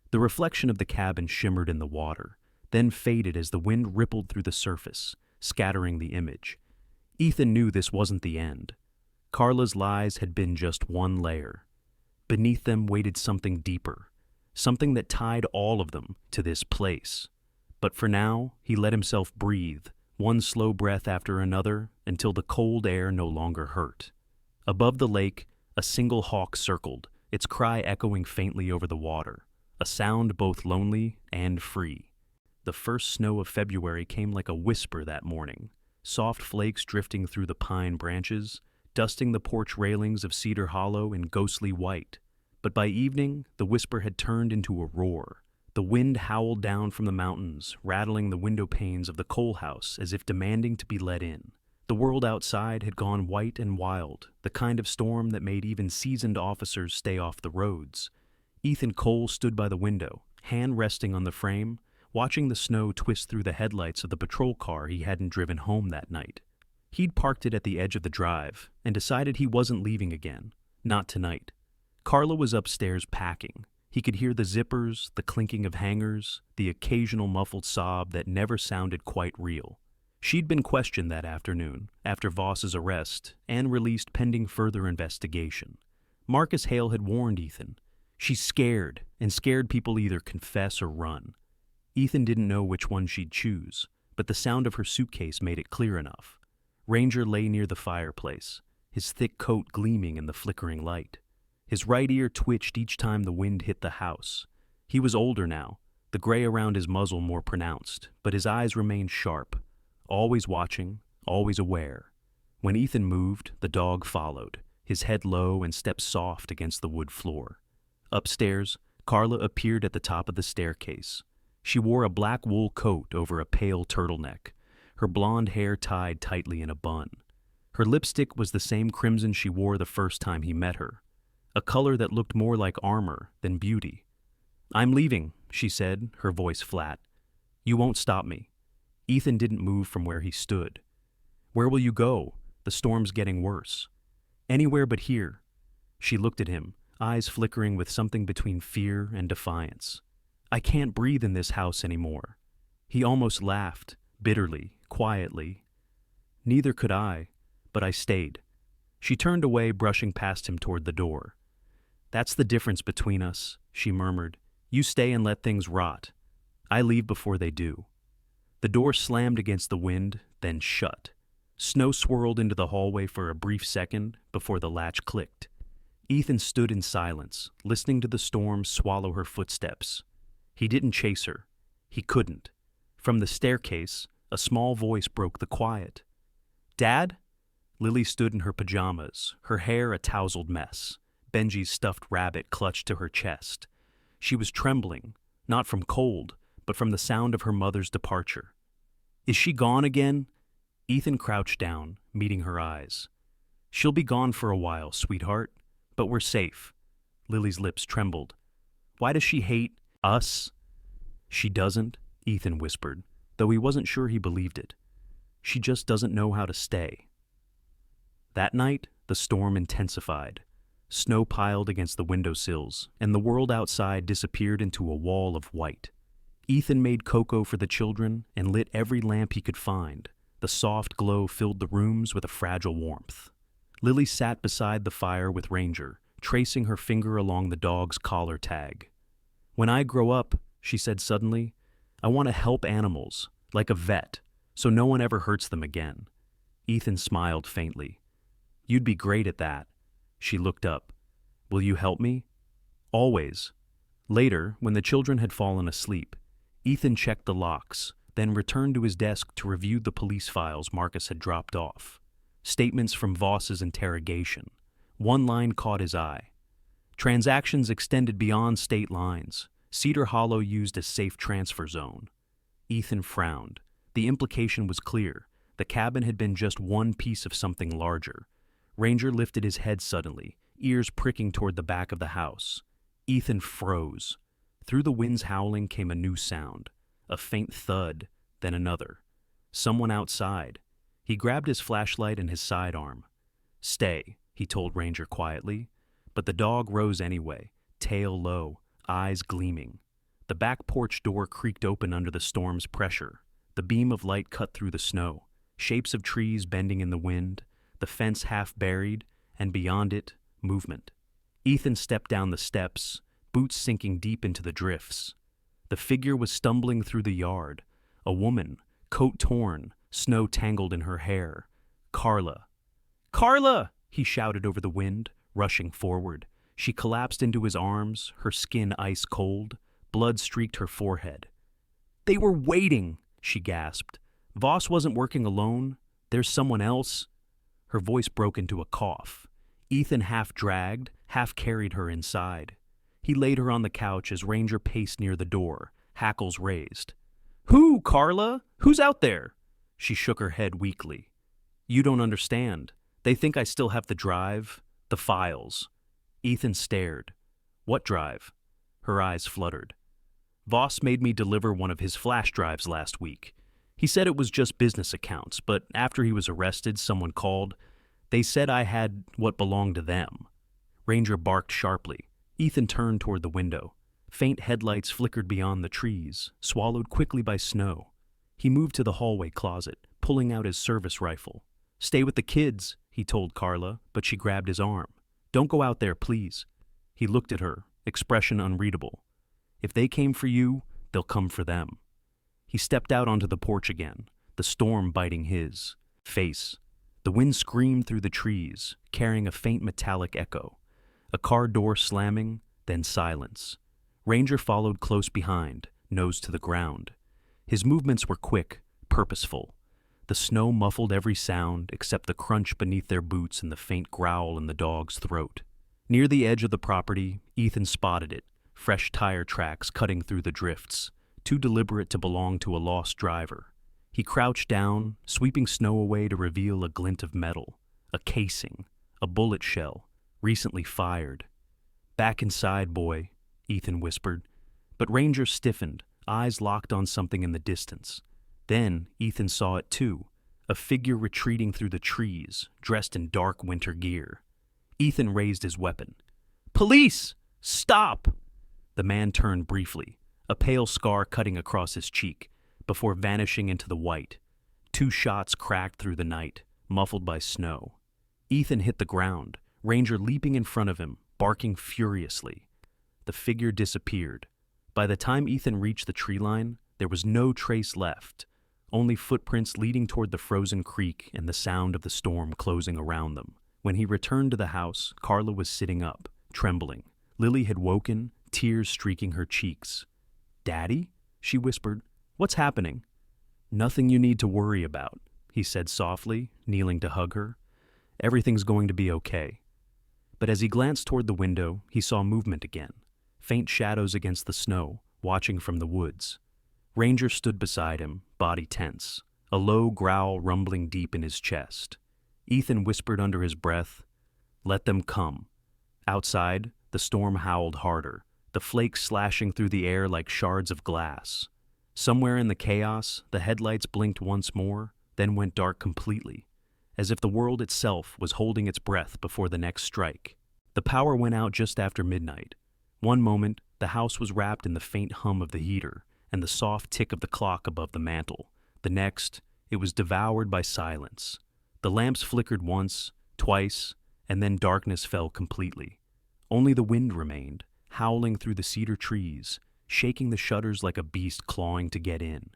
The reflection of the cabin shimmered in the water, then faded as the wind rippled through the surface, scattering the image. Ethan knew this wasn't the end. Carla's lies had been just one layer. Beneath them waited something deeper, something that tied all of them to this place. But for now, he let himself breathe, one slow breath after another, until the cold air no longer hurt. Above the lake, a single hawk circled, its cry echoing faintly over the water, a sound both lonely and free. The first snow of February came like a whisper that morning, soft flakes drifting through the pine branches, dusting the porch railings of Cedar Hollow in ghostly white. But by evening, the whisper had turned into a roar. The wind howled down from the mountains, rattling the window panes of the coal house as if demanding to be let in. The world outside had gone white and wild, the kind of storm that made even seasoned officers stay off the roads. Ethan Cole stood by the window, hand resting on the frame, watching the snow twist through the headlights of the patrol car he hadn't driven home that night. He'd parked it at the edge of the drive and decided he wasn't leaving again. Not tonight. Carla was upstairs packing. He could hear the zippers, the clinking of hangers, the occasional muffled sob that never sounded quite real. She'd been questioned that afternoon, after Voss's arrest, and released pending further investigation. Marcus Hale had warned Ethan. She's scared, and scared people either confess or run. Ethan didn't know which one she'd choose, but the sound of her suitcase made it clear enough. Ranger lay near the fireplace, his thick coat gleaming in the flickering light. His right ear twitched each time the wind hit the house. He was older now, the gray around his muzzle more pronounced, but his eyes remained sharp, always watching, always aware. When Ethan moved, the dog followed, his head low and steps soft against the wood floor. Upstairs, Carla appeared at the top of the staircase. She wore a black wool coat over a pale turtleneck, her blonde hair tied tightly in a bun. Her lipstick was the same crimson she wore the first time he met her, a color that looked more like armor than beauty. "I'm leaving," she said, her voice flat. "You won't stop me." Ethan didn't move from where he stood. "Where will you go? The storm's getting worse." "Anywhere but here." She looked at him, eyes flickering with something between fear and defiance. "I can't breathe in this house anymore." He almost laughed, bitterly, quietly. "Neither could I, but I stayed." She turned away, brushing past him toward the door. "That's the difference between us," she murmured. "You stay and let things rot. I leave before they do." The door slammed against the wind, then shut. Snow swirled into the hallway for a brief second before the latch clicked. Ethan stood in silence, listening to the storm swallow her footsteps. He didn't chase her. He couldn't. From the staircase, a small voice broke the quiet. "Dad?" Lily stood in her pajamas, her hair a tousled mess. Benji's stuffed rabbit clutched to her chest. She was trembling, not from cold, but from the sound of her mother's departure. "Is she gone again?" Ethan crouched down, meeting her eyes. "She'll be gone for a while, sweetheart, but we're safe." Lily's lips trembled. "Why does she hate us?" "She doesn't," Ethan whispered, though he wasn't sure he believed it. "She just doesn't know how to stay." That night, the storm intensified. Snow piled against the windowsills, and the world outside disappeared into a wall of white. Ethan made cocoa for the children and lit every lamp he could find. The soft glow filled the rooms with a fragile warmth. Lily sat beside the fire with Ranger, tracing her finger along the dog's collar tag. "When I grow up," she said suddenly, "I want to help animals, like a vet, so no one ever hurts them again." Ethan smiled faintly. "You'd be great at that." She looked up. "Will you help me?" "Always." Later, when the children had fallen asleep, Ethan checked the locks, then returned to his desk to review the police files Marcus had dropped off. Statements from Voss's interrogation. One line caught his eye. "Transactions extended beyond state lines. Cedar Hollow used as safe transfer zone." Ethan frowned. The implication was clear. The cabin had been just one piece of something larger. Ranger lifted his head suddenly, ears pricking toward the back of the house. Ethan froze. Through the wind's howling came a new sound, a faint thud, then another. Someone outside. He grabbed his flashlight and his sidearm. "Stay," he told Ranger quietly, but the dog rose anyway, tail low, eyes gleaming. The back porch door creaked open under the storm's pressure. The beam of light cut through the snow, shapes of trees bending in the wind, the fence half buried, and beyond it, movement. Ethan stepped down the steps, boots sinking deep into the drifts. The figure was stumbling through the yard. A woman, coat torn, snow tangled in her hair. Carla. "Carla!" he shouted over the wind, rushing forward. She collapsed into his arms, her skin ice cold. Blood streaked her forehead. "They were waiting," she gasped. "Voss wasn't working alone. There's someone else." Her voice broke into a cough. Ethan half dragged, half carried her inside. He laid her on the couch as Ranger paced near the door, hackles raised. "Who, Carla? Who's out there?" She shook her head weakly. "You don't understand. They think I still have the drive, the files." Ethan stared. "What drive?" Her eyes fluttered. "Voss made me deliver one of his flash drives last week. He said it was just business accounts, but after he was arrested, someone called. They said I had what belonged to them. Ranger barked sharply. Ethan turned toward the window. Faint headlights flickered beyond the trees, swallowed quickly by snow. He moved to the hallway closet, pulling out his service rifle. "Stay with the kids," he told Carla, but she grabbed his arm. "Don't go out there, please." He looked at her, expression unreadable. "If they came for you, they'll come for them." He stepped out onto the porch again, the storm biting his face. The wind screamed through the trees, carrying a faint metallic echo. A car door slamming, then silence. Ranger followed close behind, nose to the ground. His movements were quick, purposeful. The snow muffled every sound except the crunch beneath their boots and the faint growl in the dog's throat. Near the edge of the property, Ethan spotted it, fresh tire tracks cutting through the drifts, too deliberate to belong to a lost driver. He crouched down, sweeping snow away to reveal a glint of metal, a casing, a bullet shell, recently fired. "Back inside, boy," Ethan whispered. But Ranger stiffened, eyes locked on something in the distance. Then Ethan saw it too, a figure retreating through the trees, dressed in dark winter gear. Ethan raised his weapon. "Police! Stop!" The man turned briefly, a pale scar cutting across his cheek, before vanishing into the white. 2 shots cracked through the night, muffled by snow. Ethan hit the ground, Ranger leaping in front of him, barking furiously. The figure disappeared. By the time Ethan reached the tree line, there was no trace left, only footprints leading toward the frozen creek and the sound of the storm closing around them. When he returned to the house, Carla was sitting up, trembling. Lily had woken, tears streaking her cheeks. "Daddy?" she whispered. "What's happening?" "Nothing you need to worry about," he said softly, kneeling to hug her. "Everything's going to be okay." But as he glanced toward the window, he saw movement again, faint shadows against the snow, watching from the woods. Ranger stood beside him, body tense, a low growl rumbling deep in his chest. Ethan whispered under his breath, "Let them come." Outside, the storm howled harder, the flakes slashing through the air like shards of glass. Somewhere in the chaos, the headlights blinked once more, then went dark completely, as if the world itself was holding its breath before the next strike. The power went out just after midnight. One moment, the house was wrapped in the faint hum of the heater and the soft tick of the clock above the mantel. The next, it was devoured by silence. The lamps flickered once, twice, and then darkness fell completely. Only the wind remained, howling through the cedar trees, shaking the shutters like a beast clawing to get in.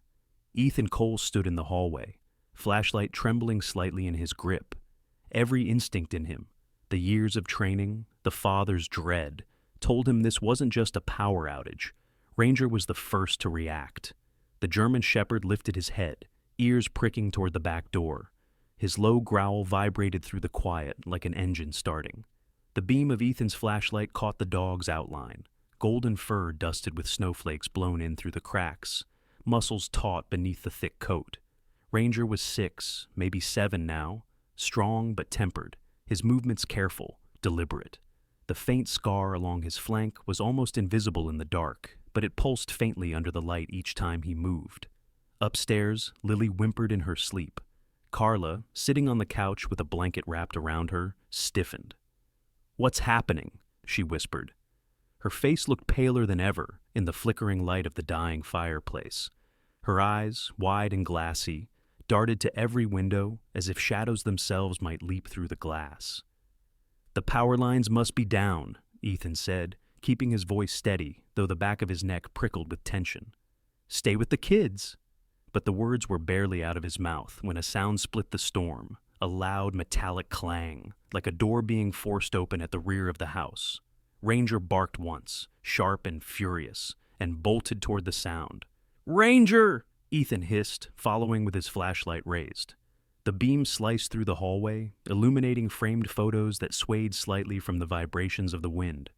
Ethan Cole stood in the hallway, flashlight trembling slightly in his grip. Every instinct in him, the years of training, the father's dread, told him this wasn't just a power outage. Ranger was the first to react. The German shepherd lifted his head, ears pricking toward the back door. His low growl vibrated through the quiet like an engine starting. The beam of Ethan's flashlight caught the dog's outline, golden fur dusted with snowflakes blown in through the cracks, muscles taut beneath the thick coat. Ranger was 6, maybe 7 now, strong but tempered, his movements careful, deliberate. The faint scar along his flank was almost invisible in the dark, but it pulsed faintly under the light each time he moved. Upstairs, Lily whimpered in her sleep. Carla, sitting on the couch with a blanket wrapped around her, stiffened. "What's happening?" she whispered. Her face looked paler than ever in the flickering light of the dying fireplace. Her eyes, wide and glassy, darted to every window as if shadows themselves might leap through the glass. "The power lines must be down," Ethan said, keeping his voice steady, though the back of his neck prickled with tension. "Stay with the kids." But the words were barely out of his mouth when a sound split the storm, a loud metallic clang, like a door being forced open at the rear of the house. Ranger barked once, sharp and furious, and bolted toward the sound. "Ranger!" Ethan hissed, following with his flashlight raised. The beam sliced through the hallway, illuminating framed photos that swayed slightly from the vibrations of the wind.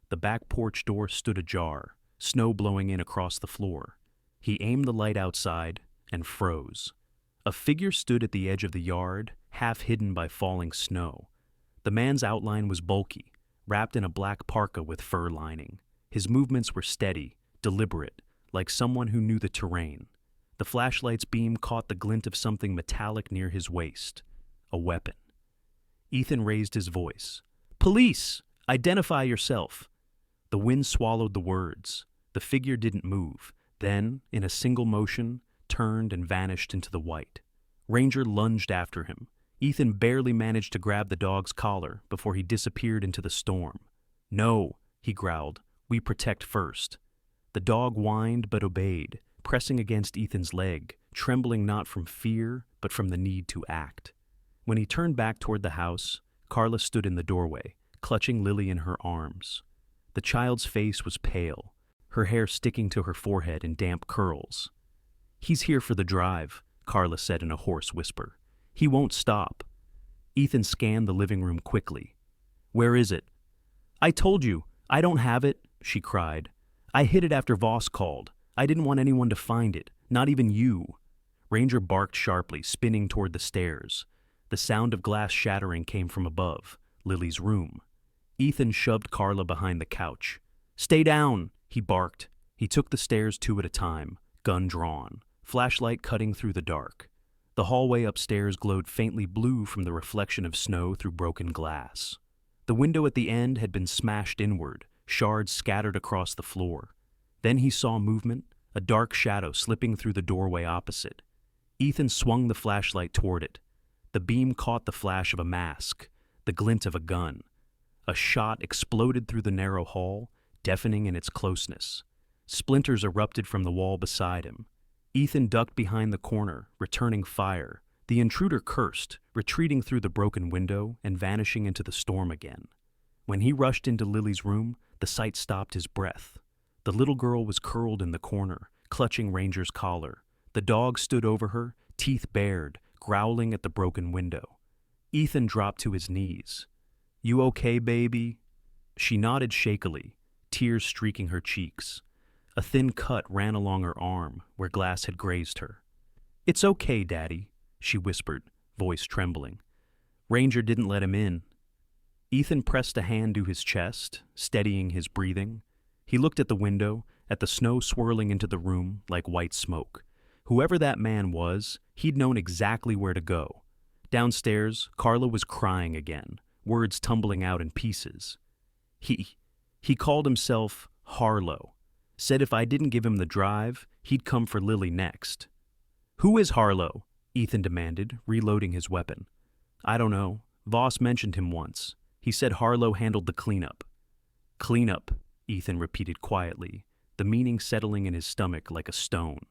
The back porch door stood ajar, snow blowing in across the floor. He aimed the light outside and froze. A figure stood at the edge of the yard, half hidden by falling snow. The man's outline was bulky, wrapped in a black parka with fur lining. His movements were steady, deliberate, like someone who knew the terrain. The flashlight's beam caught the glint of something metallic near his waist. A weapon. Ethan raised his voice. "Police! Identify yourself!" The wind swallowed the words. The figure didn't move, then, in a single motion, turned and vanished into the white. Ranger lunged after him. Ethan barely managed to grab the dog's collar before he disappeared into the storm. "No," he growled. "We protect first." The dog whined but obeyed, pressing against Ethan's leg, trembling not from fear but from the need to act. When he turned back toward the house, Carla stood in the doorway, clutching Lily in her arms. The child's face was pale, her hair sticking to her forehead in damp curls. "He's here for the drive," Carla said in a hoarse whisper. "He won't stop." Ethan scanned the living room quickly. "Where is it?" "I told you, I don't have it," she cried. "I hid it after Voss called. I didn't want anyone to find it, not even you." Ranger barked sharply, spinning toward the stairs. The sound of glass shattering came from above, Lily's room. Ethan shoved Carla behind the couch. "Stay down," he barked. He took the stairs 2 at a time, gun drawn, flashlight cutting through the dark. The hallway upstairs glowed faintly blue from the reflection of snow through broken glass. The window at the end had been smashed inward, shards scattered across the floor. Then he saw movement, a dark shadow slipping through the doorway opposite. Ethan swung the flashlight toward it. The beam caught the flash of a mask, the glint of a gun. A shot exploded through the narrow hall, deafening in its closeness. Splinters erupted from the wall beside him. Ethan ducked behind the corner, returning fire. The intruder cursed, retreating through the broken window and vanishing into the storm again. When he rushed into Lily's room, the sight stopped his breath. The little girl was curled in the corner, clutching Ranger's collar. The dog stood over her, teeth bared, growling at the broken window. Ethan dropped to his knees. "You okay, baby?" She nodded shakily, tears streaking her cheeks. A thin cut ran along her arm, where glass had grazed her. "It's okay, Daddy," she whispered, voice trembling. Ranger didn't let him in. Ethan pressed a hand to his chest, steadying his breathing. He looked at the window, at the snow swirling into the room like white smoke. Whoever that man was, he'd known exactly where to go. Downstairs, Carla was crying again, words tumbling out in pieces. He called himself Harlow. Said if I didn't give him the drive, he'd come for Lily next. "Who is Harlow?" Ethan demanded, reloading his weapon. "I don't know. Voss mentioned him once. He said Harlow handled the cleanup." "Cleanup," Ethan repeated quietly, the meaning settling in his stomach like a stone.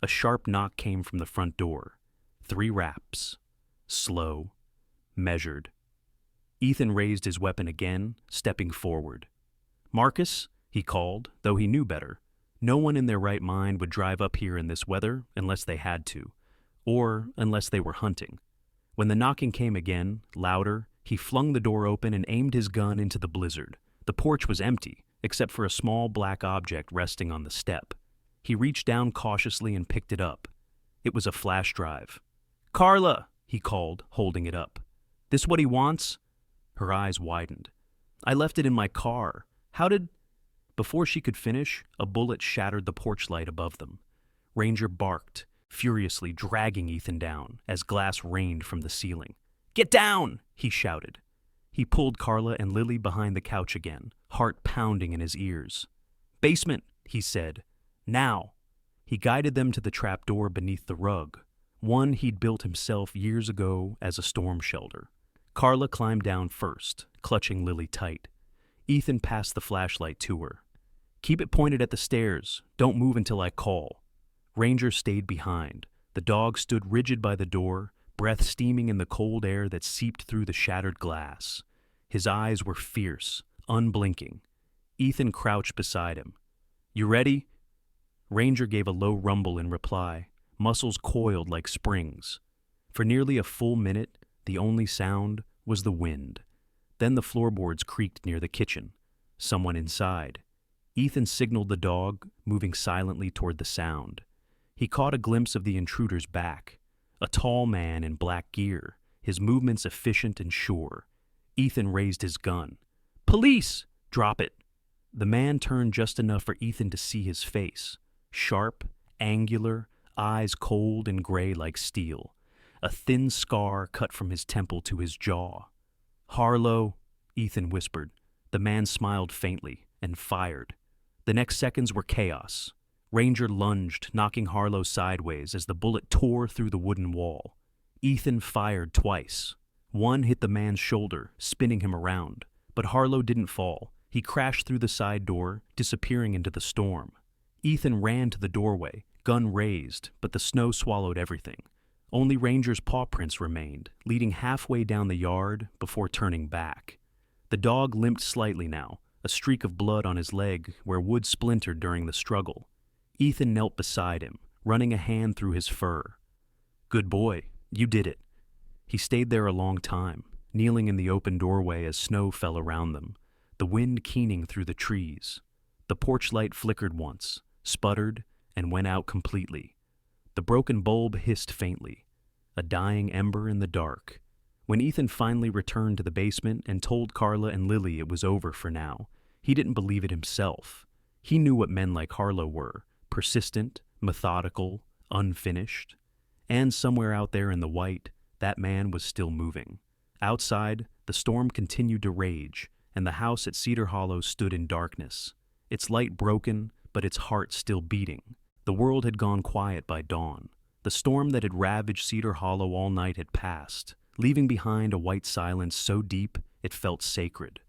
A sharp knock came from the front door. 3 raps. Slow. Measured. Ethan raised his weapon again, stepping forward. "Marcus," he called, though he knew better. No one in their right mind would drive up here in this weather unless they had to, or unless they were hunting. When the knocking came again, louder, he flung the door open and aimed his gun into the blizzard. The porch was empty, except for a small black object resting on the step. He reached down cautiously and picked it up. It was a flash drive. "Carla," he called, holding it up. "This what he wants?" Her eyes widened. "I left it in my car. How did—" Before she could finish, a bullet shattered the porch light above them. Ranger barked, furiously dragging Ethan down as glass rained from the ceiling. "Get down!" he shouted. He pulled Carla and Lily behind the couch again, heart pounding in his ears. "Basement," he said. "Now." He guided them to the trapdoor beneath the rug, one he'd built himself years ago as a storm shelter. Carla climbed down first, clutching Lily tight. Ethan passed the flashlight to her. "Keep it pointed at the stairs. Don't move until I call." Ranger stayed behind. The dog stood rigid by the door, breath steaming in the cold air that seeped through the shattered glass. His eyes were fierce, unblinking. Ethan crouched beside him. "You ready?" Ranger gave a low rumble in reply, muscles coiled like springs. For nearly a full minute, the only sound was the wind. Then the floorboards creaked near the kitchen. Someone inside. Ethan signaled the dog, moving silently toward the sound. He caught a glimpse of the intruder's back. A tall man in black gear, his movements efficient and sure. Ethan raised his gun. "Police! Drop it!" The man turned just enough for Ethan to see his face. Sharp, angular, eyes cold and gray like steel, a thin scar cut from his temple to his jaw. "Harlow," Ethan whispered. The man smiled faintly and fired. The next seconds were chaos. Ranger lunged, knocking Harlow sideways as the bullet tore through the wooden wall. Ethan fired twice. One hit the man's shoulder, spinning him around. But Harlow didn't fall. He crashed through the side door, disappearing into the storm. Ethan ran to the doorway, gun raised, but the snow swallowed everything. Only Ranger's paw prints remained, leading halfway down the yard before turning back. The dog limped slightly now, a streak of blood on his leg where wood splintered during the struggle. Ethan knelt beside him, running a hand through his fur. "Good boy, you did it." He stayed there a long time, kneeling in the open doorway as snow fell around them, the wind keening through the trees. The porch light flickered once, sputtered, and went out completely. The broken bulb hissed faintly, a dying ember in the dark. When Ethan finally returned to the basement and told Carla and Lily it was over for now, he didn't believe it himself. He knew what men like Harlow were, persistent, methodical, unfinished. And somewhere out there in the white, that man was still moving. Outside, the storm continued to rage, and the house at Cedar Hollow stood in darkness, its light broken, but its heart still beating. The world had gone quiet by dawn. The storm that had ravaged Cedar Hollow all night had passed, leaving behind a white silence so deep it felt sacred.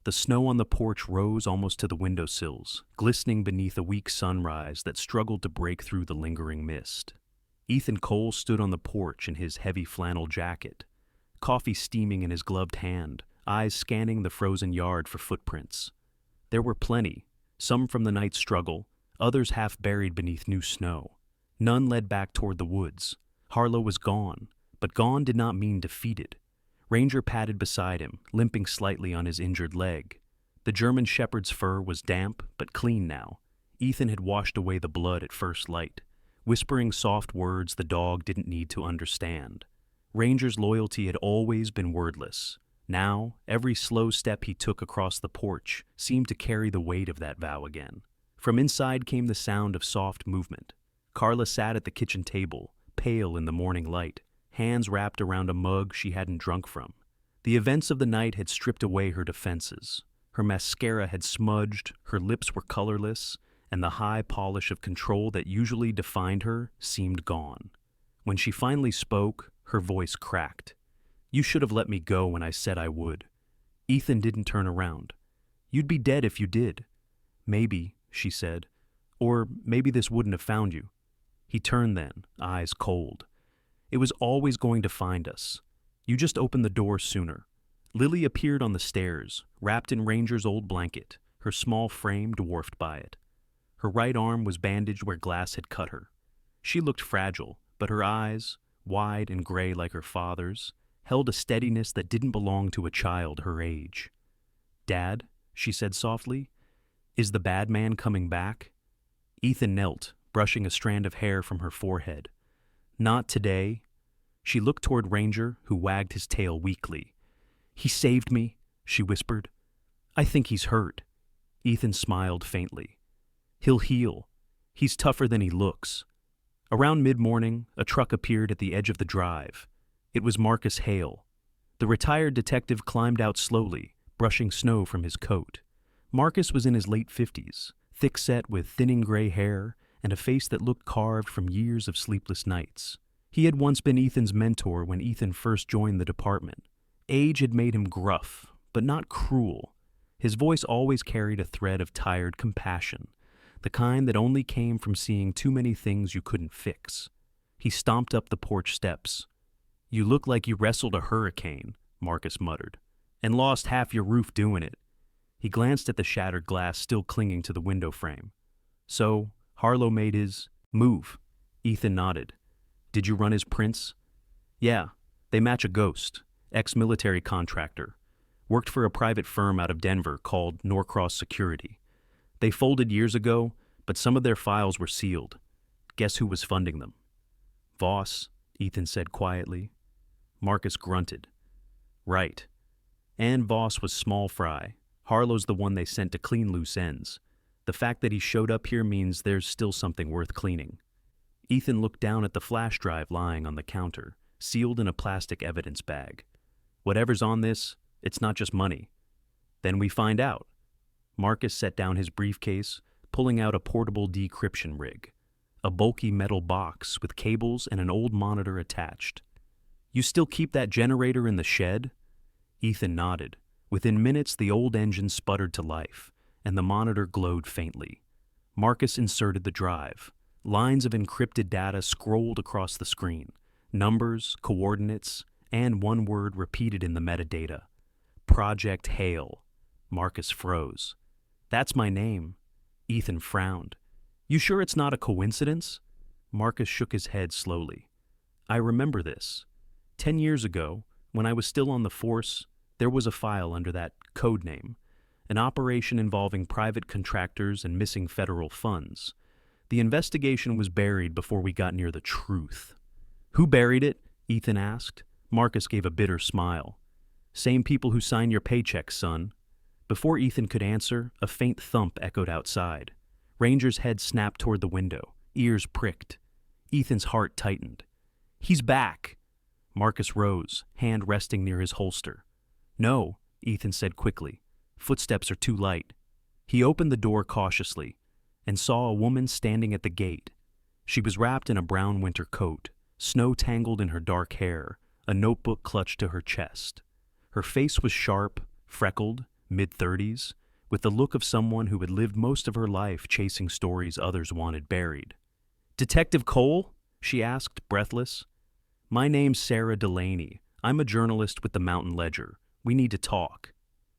The snow on the porch rose almost to the windowsills, glistening beneath a weak sunrise that struggled to break through the lingering mist. Ethan Cole stood on the porch in his heavy flannel jacket, coffee steaming in his gloved hand, eyes scanning the frozen yard for footprints. There were plenty, some from the night's struggle, others half buried beneath new snow. None led back toward the woods. Harlow was gone, but gone did not mean defeated. Ranger padded beside him, limping slightly on his injured leg. The German shepherd's fur was damp but clean now. Ethan had washed away the blood at first light, whispering soft words the dog didn't need to understand. Ranger's loyalty had always been wordless. Now, every slow step he took across the porch seemed to carry the weight of that vow again. From inside came the sound of soft movement. Carla sat at the kitchen table, pale in the morning light, hands wrapped around a mug she hadn't drunk from. The events of the night had stripped away her defenses. Her mascara had smudged, her lips were colorless, and the high polish of control that usually defined her seemed gone. When she finally spoke, her voice cracked. "You should have let me go when I said I would." Ethan didn't turn around. "You'd be dead if you did." "Maybe," she said. "Or maybe this wouldn't have found you." He turned then, eyes cold. "It was always going to find us. You just opened the door sooner." Lily appeared on the stairs, wrapped in Ranger's old blanket, her small frame dwarfed by it. Her right arm was bandaged where glass had cut her. She looked fragile, but her eyes, wide and gray like her father's, held a steadiness that didn't belong to a child her age. "Dad," she said softly, "is the bad man coming back?" Ethan knelt, brushing a strand of hair from her forehead. "Not today." She looked toward Ranger, who wagged his tail weakly. "He saved me," she whispered. "I think he's hurt." Ethan smiled faintly. "He'll heal. He's tougher than he looks." Around mid-morning, a truck appeared at the edge of the drive. It was Marcus Hale. The retired detective climbed out slowly, brushing snow from his coat. Marcus was in his late 50s, thick-set with thinning gray hair and a face that looked carved from years of sleepless nights. He had once been Ethan's mentor when Ethan first joined the department. Age had made him gruff, but not cruel. His voice always carried a thread of tired compassion, the kind that only came from seeing too many things you couldn't fix. He stomped up the porch steps. "You look like you wrestled a hurricane," Marcus muttered, "and lost half your roof doing it." He glanced at the shattered glass still clinging to the window frame. "So, Harlow made his move." Ethan nodded. "Did you run his prints?" "Yeah, they match a ghost, ex-military contractor. Worked for a private firm out of Denver called Norcross Security. They folded years ago, but some of their files were sealed. Guess who was funding them?" "Voss," Ethan said quietly. Marcus grunted. "Right. And Voss was small fry. Harlow's the one they sent to clean loose ends. The fact that he showed up here means there's still something worth cleaning." Ethan looked down at the flash drive lying on the counter, sealed in a plastic evidence bag. Whatever's on this, it's not just money. Then we find out. Marcus set down his briefcase, pulling out a portable decryption rig, a bulky metal box with cables and an old monitor attached. You still keep that generator in the shed? Ethan nodded. Within minutes, the old engine sputtered to life, and the monitor glowed faintly. Marcus inserted the drive. Lines of encrypted data scrolled across the screen, numbers, coordinates, and one word repeated in the metadata. Project Hail. Marcus froze. That's my name. Ethan frowned. You sure it's not a coincidence? Marcus shook his head slowly. I remember this. 10 years ago, when I was still on the force, there was a file under that code name, an operation involving private contractors and missing federal funds. The investigation was buried before we got near the truth. Who buried it? Ethan asked. Marcus gave a bitter smile. Same people who sign your paychecks, son. Before Ethan could answer, a faint thump echoed outside. Ranger's head snapped toward the window, ears pricked. Ethan's heart tightened. He's back! Marcus rose, hand resting near his holster. No, Ethan said quickly. Footsteps are too light. He opened the door cautiously and saw a woman standing at the gate. She was wrapped in a brown winter coat, snow tangled in her dark hair, a notebook clutched to her chest. Her face was sharp, freckled, mid-30s, with the look of someone who had lived most of her life chasing stories others wanted buried. Detective Cole? She asked, breathless. My name's Sarah Delaney. I'm a journalist with the Mountain Ledger. We need to talk.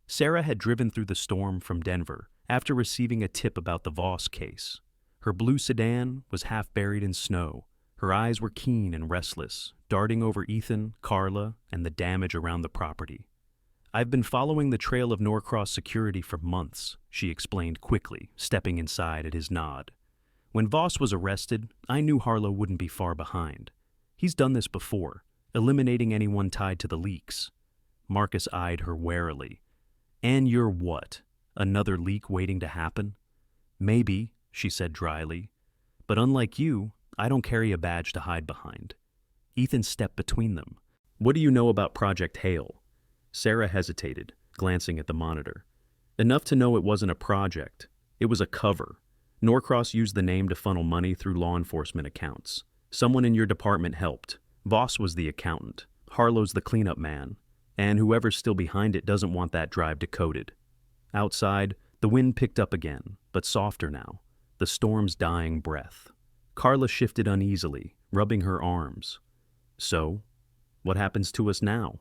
Sarah had driven through the storm from Denver after receiving a tip about the Voss case. Her blue sedan was half buried in snow. Her eyes were keen and restless, darting over Ethan, Carla, and the damage around the property. I've been following the trail of Norcross security for months, she explained quickly, stepping inside at his nod. When Voss was arrested, I knew Harlow wouldn't be far behind. He's done this before, eliminating anyone tied to the leaks. Marcus eyed her warily. And you're what? Another leak waiting to happen? Maybe, she said dryly. But unlike you, I don't carry a badge to hide behind. Ethan stepped between them. What do you know about Project Hail? Sarah hesitated, glancing at the monitor. Enough to know it wasn't a project. It was a cover. Norcross used the name to funnel money through law enforcement accounts. Someone in your department helped. Voss was the accountant. Harlow's the cleanup man. And whoever's still behind it doesn't want that drive decoded. Outside, the wind picked up again, but softer now, the storm's dying breath. Carla shifted uneasily, rubbing her arms. So, what happens to us now?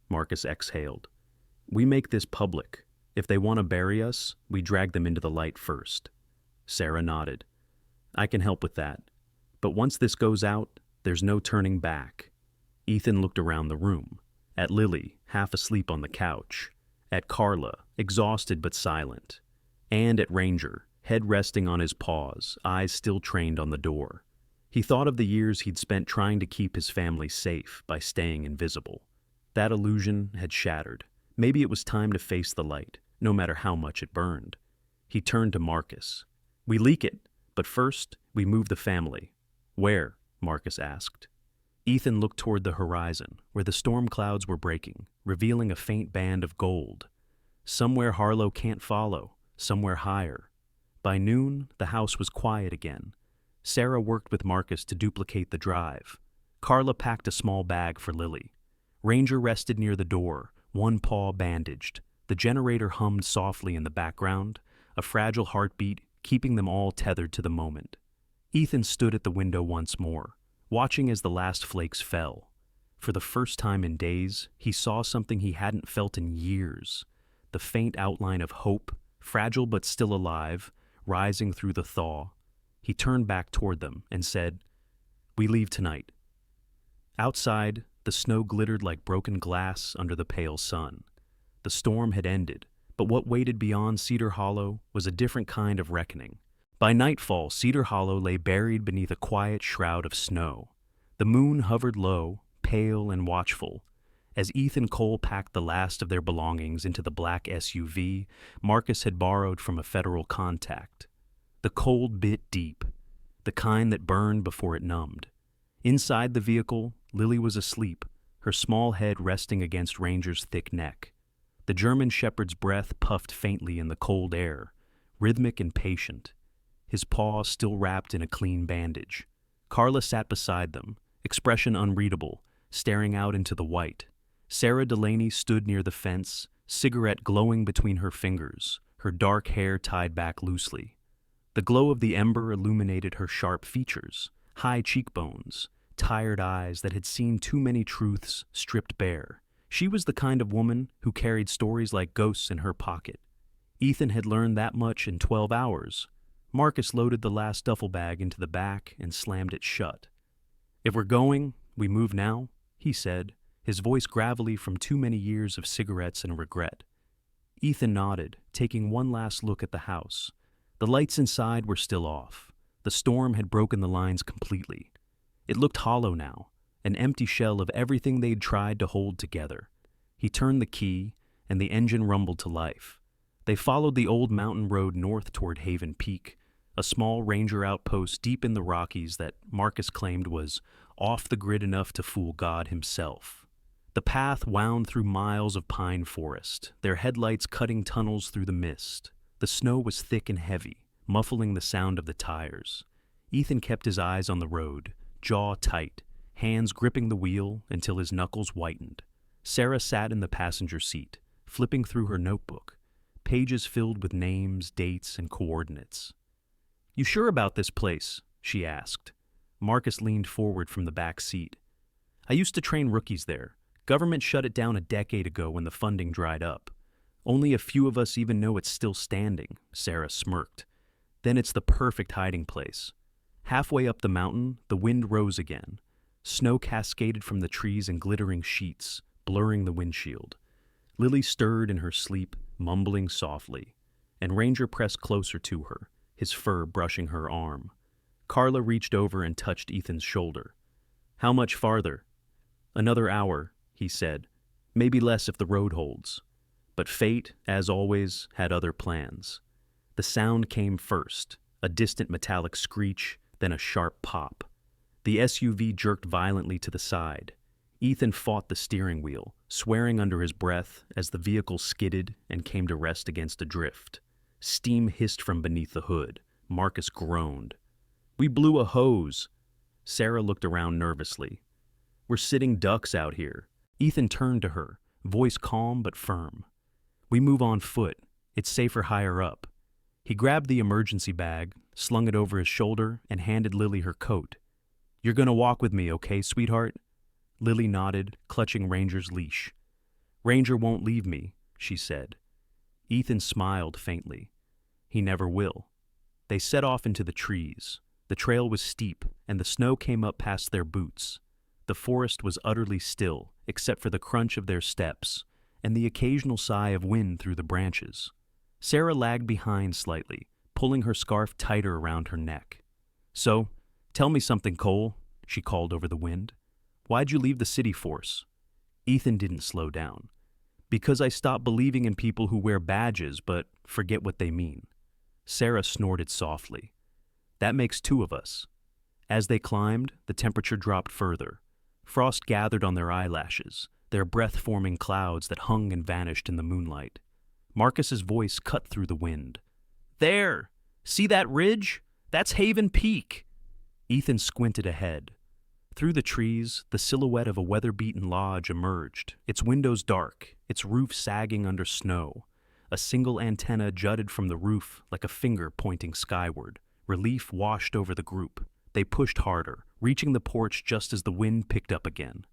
Marcus exhaled. We make this public. If they want to bury us, we drag them into the light first. Sarah nodded. I can help with that. But once this goes out, there's no turning back. Ethan looked around the room. At Lily, half asleep on the couch. At Carla, exhausted but silent. And at Ranger, head resting on his paws, eyes still trained on the door. He thought of the years he'd spent trying to keep his family safe by staying invisible. That illusion had shattered. Maybe it was time to face the light, no matter how much it burned. He turned to Marcus. We leak it, but first, we move the family. Where? Marcus asked. Ethan looked toward the horizon, where the storm clouds were breaking, revealing a faint band of gold. Somewhere Harlow can't follow, somewhere higher. By noon, the house was quiet again. Sarah worked with Marcus to duplicate the drive. Carla packed a small bag for Lily. Ranger rested near the door, one paw bandaged. The generator hummed softly in the background, a fragile heartbeat keeping them all tethered to the moment. Ethan stood at the window once more, watching as the last flakes fell. For the first time in days, he saw something he hadn't felt in years, the faint outline of hope, fragile but still alive, rising through the thaw. He turned back toward them and said, We leave tonight. Outside, the snow glittered like broken glass under the pale sun. The storm had ended, but what waited beyond Cedar Hollow was a different kind of reckoning. By nightfall, Cedar Hollow lay buried beneath a quiet shroud of snow. The moon hovered low, pale and watchful. As Ethan Cole packed the last of their belongings into the black SUV Marcus had borrowed from a federal contact. The cold bit deep. the kind that burned before it numbed. Inside the vehicle, Lily was asleep, her small head resting against Ranger's thick neck. The German shepherd's breath puffed faintly in the cold air, rhythmic and patient, his paw still wrapped in a clean bandage. Carla sat beside them, expression unreadable, staring out into the white. Sarah Delaney stood near the fence, cigarette glowing between her fingers, her dark hair tied back loosely. The glow of the ember illuminated her sharp features, high cheekbones, tired eyes that had seen too many truths stripped bare. She was the kind of woman who carried stories like ghosts in her pocket. Ethan had learned that much in 12 hours. Marcus loaded the last duffel bag into the back and slammed it shut. "If we're going, we move now," he said, his voice gravelly from too many years of cigarettes and regret. Ethan nodded, taking one last look at the house. The lights inside were still off. The storm had broken the lines completely. It looked hollow now, an empty shell of everything they'd tried to hold together. He turned the key, and the engine rumbled to life. They followed the old mountain road north toward Haven Peak, a small ranger outpost deep in the Rockies that Marcus claimed was off the grid enough to fool God himself. The path wound through miles of pine forest, their headlights cutting tunnels through the mist. The snow was thick and heavy, muffling the sound of the tires. Ethan kept his eyes on the road, jaw tight, hands gripping the wheel until his knuckles whitened. Sarah sat in the passenger seat, flipping through her notebook, pages filled with names, dates, and coordinates. "You sure about this place?" she asked. Marcus leaned forward from the back seat. "I used to train rookies there. Government shut it down a decade ago when the funding dried up. Only a few of us even know it's still standing," Sarah smirked. "Then it's the perfect hiding place." Halfway up the mountain, the wind rose again. Snow cascaded from the trees in glittering sheets, blurring the windshield. Lily stirred in her sleep, mumbling softly, and Ranger pressed closer to her, his fur brushing her arm. Carla reached over and touched Ethan's shoulder. "How much farther?" "Another hour," he said. "Maybe less if the road holds." But fate, as always, had other plans. The sound came first, a distant metallic screech, then a sharp pop. The SUV jerked violently to the side. Ethan fought the steering wheel, swearing under his breath as the vehicle skidded and came to rest against a drift. Steam hissed from beneath the hood. Marcus groaned. "We blew a hose." Sarah looked around nervously. "We're sitting ducks out here." Ethan turned to her, voice calm but firm. "We move on foot. It's safer higher up." He grabbed the emergency bag, slung it over his shoulder, and handed Lily her coat. "You're gonna walk with me, okay, sweetheart?" Lily nodded, clutching Ranger's leash. "Ranger won't leave me," she said. Ethan smiled faintly. "He never will." They set off into the trees. The trail was steep, and the snow came up past their boots. The forest was utterly still, except for the crunch of their steps and the occasional sigh of wind through the branches. Sarah lagged behind slightly, pulling her scarf tighter around her neck. "So, tell me something, Cole," she called over the wind. "Why'd you leave the city force?" Ethan didn't slow down. "Because I stopped believing in people who wear badges but forget what they mean." Sarah snorted softly. "That makes two of us." As they climbed, the temperature dropped further. Frost gathered on their eyelashes, their breath-forming clouds that hung and vanished in the moonlight. Marcus's voice cut through the wind. "There! See that ridge? That's Haven Peak!" Ethan squinted ahead. Through the trees, the silhouette of a weather-beaten lodge emerged, its windows dark, its roof sagging under snow. A single antenna jutted from the roof like a finger pointing skyward. Relief washed over the group. They pushed harder, reaching the porch just as the wind picked up again.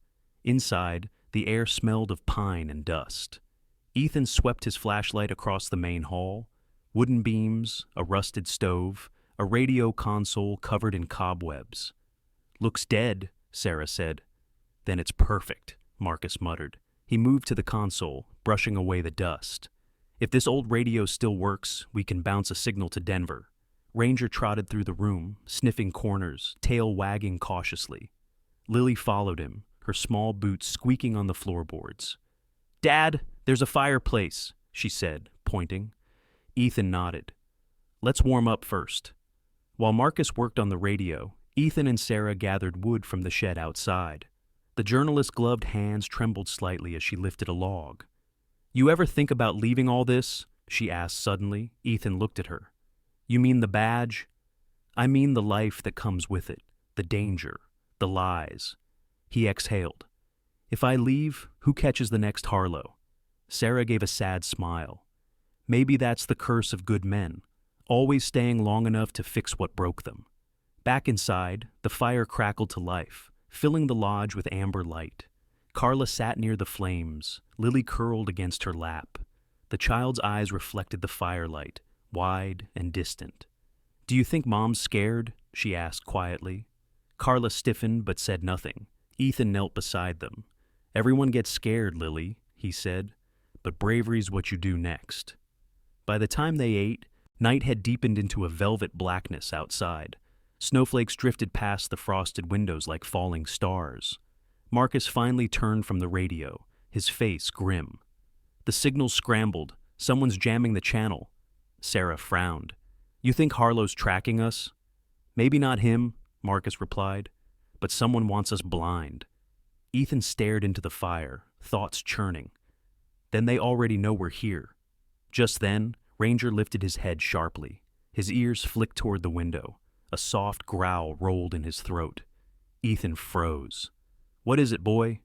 Inside, the air smelled of pine and dust. Ethan swept his flashlight across the main hall. Wooden beams, a rusted stove, a radio console covered in cobwebs. "Looks dead," Sarah said. "Then it's perfect," Marcus muttered. He moved to the console, brushing away the dust. "If this old radio still works, we can bounce a signal to Denver." Ranger trotted through the room, sniffing corners, tail wagging cautiously. Lily followed him, her small boots squeaking on the floorboards. "Dad, there's a fireplace," she said, pointing. Ethan nodded. "Let's warm up first." While Marcus worked on the radio, Ethan and Sarah gathered wood from the shed outside. The journalist's gloved hands trembled slightly as she lifted a log. "You ever think about leaving all this?" she asked suddenly. Ethan looked at her. "You mean the badge?" "I mean the life that comes with it, the danger, the lies." He exhaled. "If I leave, who catches the next Harlow?" Sarah gave a sad smile. "Maybe that's the curse of good men, always staying long enough to fix what broke them." Back inside, the fire crackled to life, filling the lodge with amber light. Carla sat near the flames, Lily curled against her lap. The child's eyes reflected the firelight, wide and distant. "Do you think Mom's scared?" she asked quietly. Carla stiffened but said nothing. Ethan knelt beside them. "Everyone gets scared, Lily," he said, "but bravery's what you do next." By the time they ate, night had deepened into a velvet blackness outside. Snowflakes drifted past the frosted windows like falling stars. Marcus finally turned from the radio, his face grim. The signal scrambled. "Someone's jamming the channel." Sarah frowned. "You think Harlow's tracking us?" "Maybe not him," Marcus replied, "but someone wants us blind." Ethan stared into the fire, thoughts churning. "Then they already know we're here." Just then, Ranger lifted his head sharply. His ears flicked toward the window. A soft growl rolled in his throat. Ethan froze. "What is it, boy?"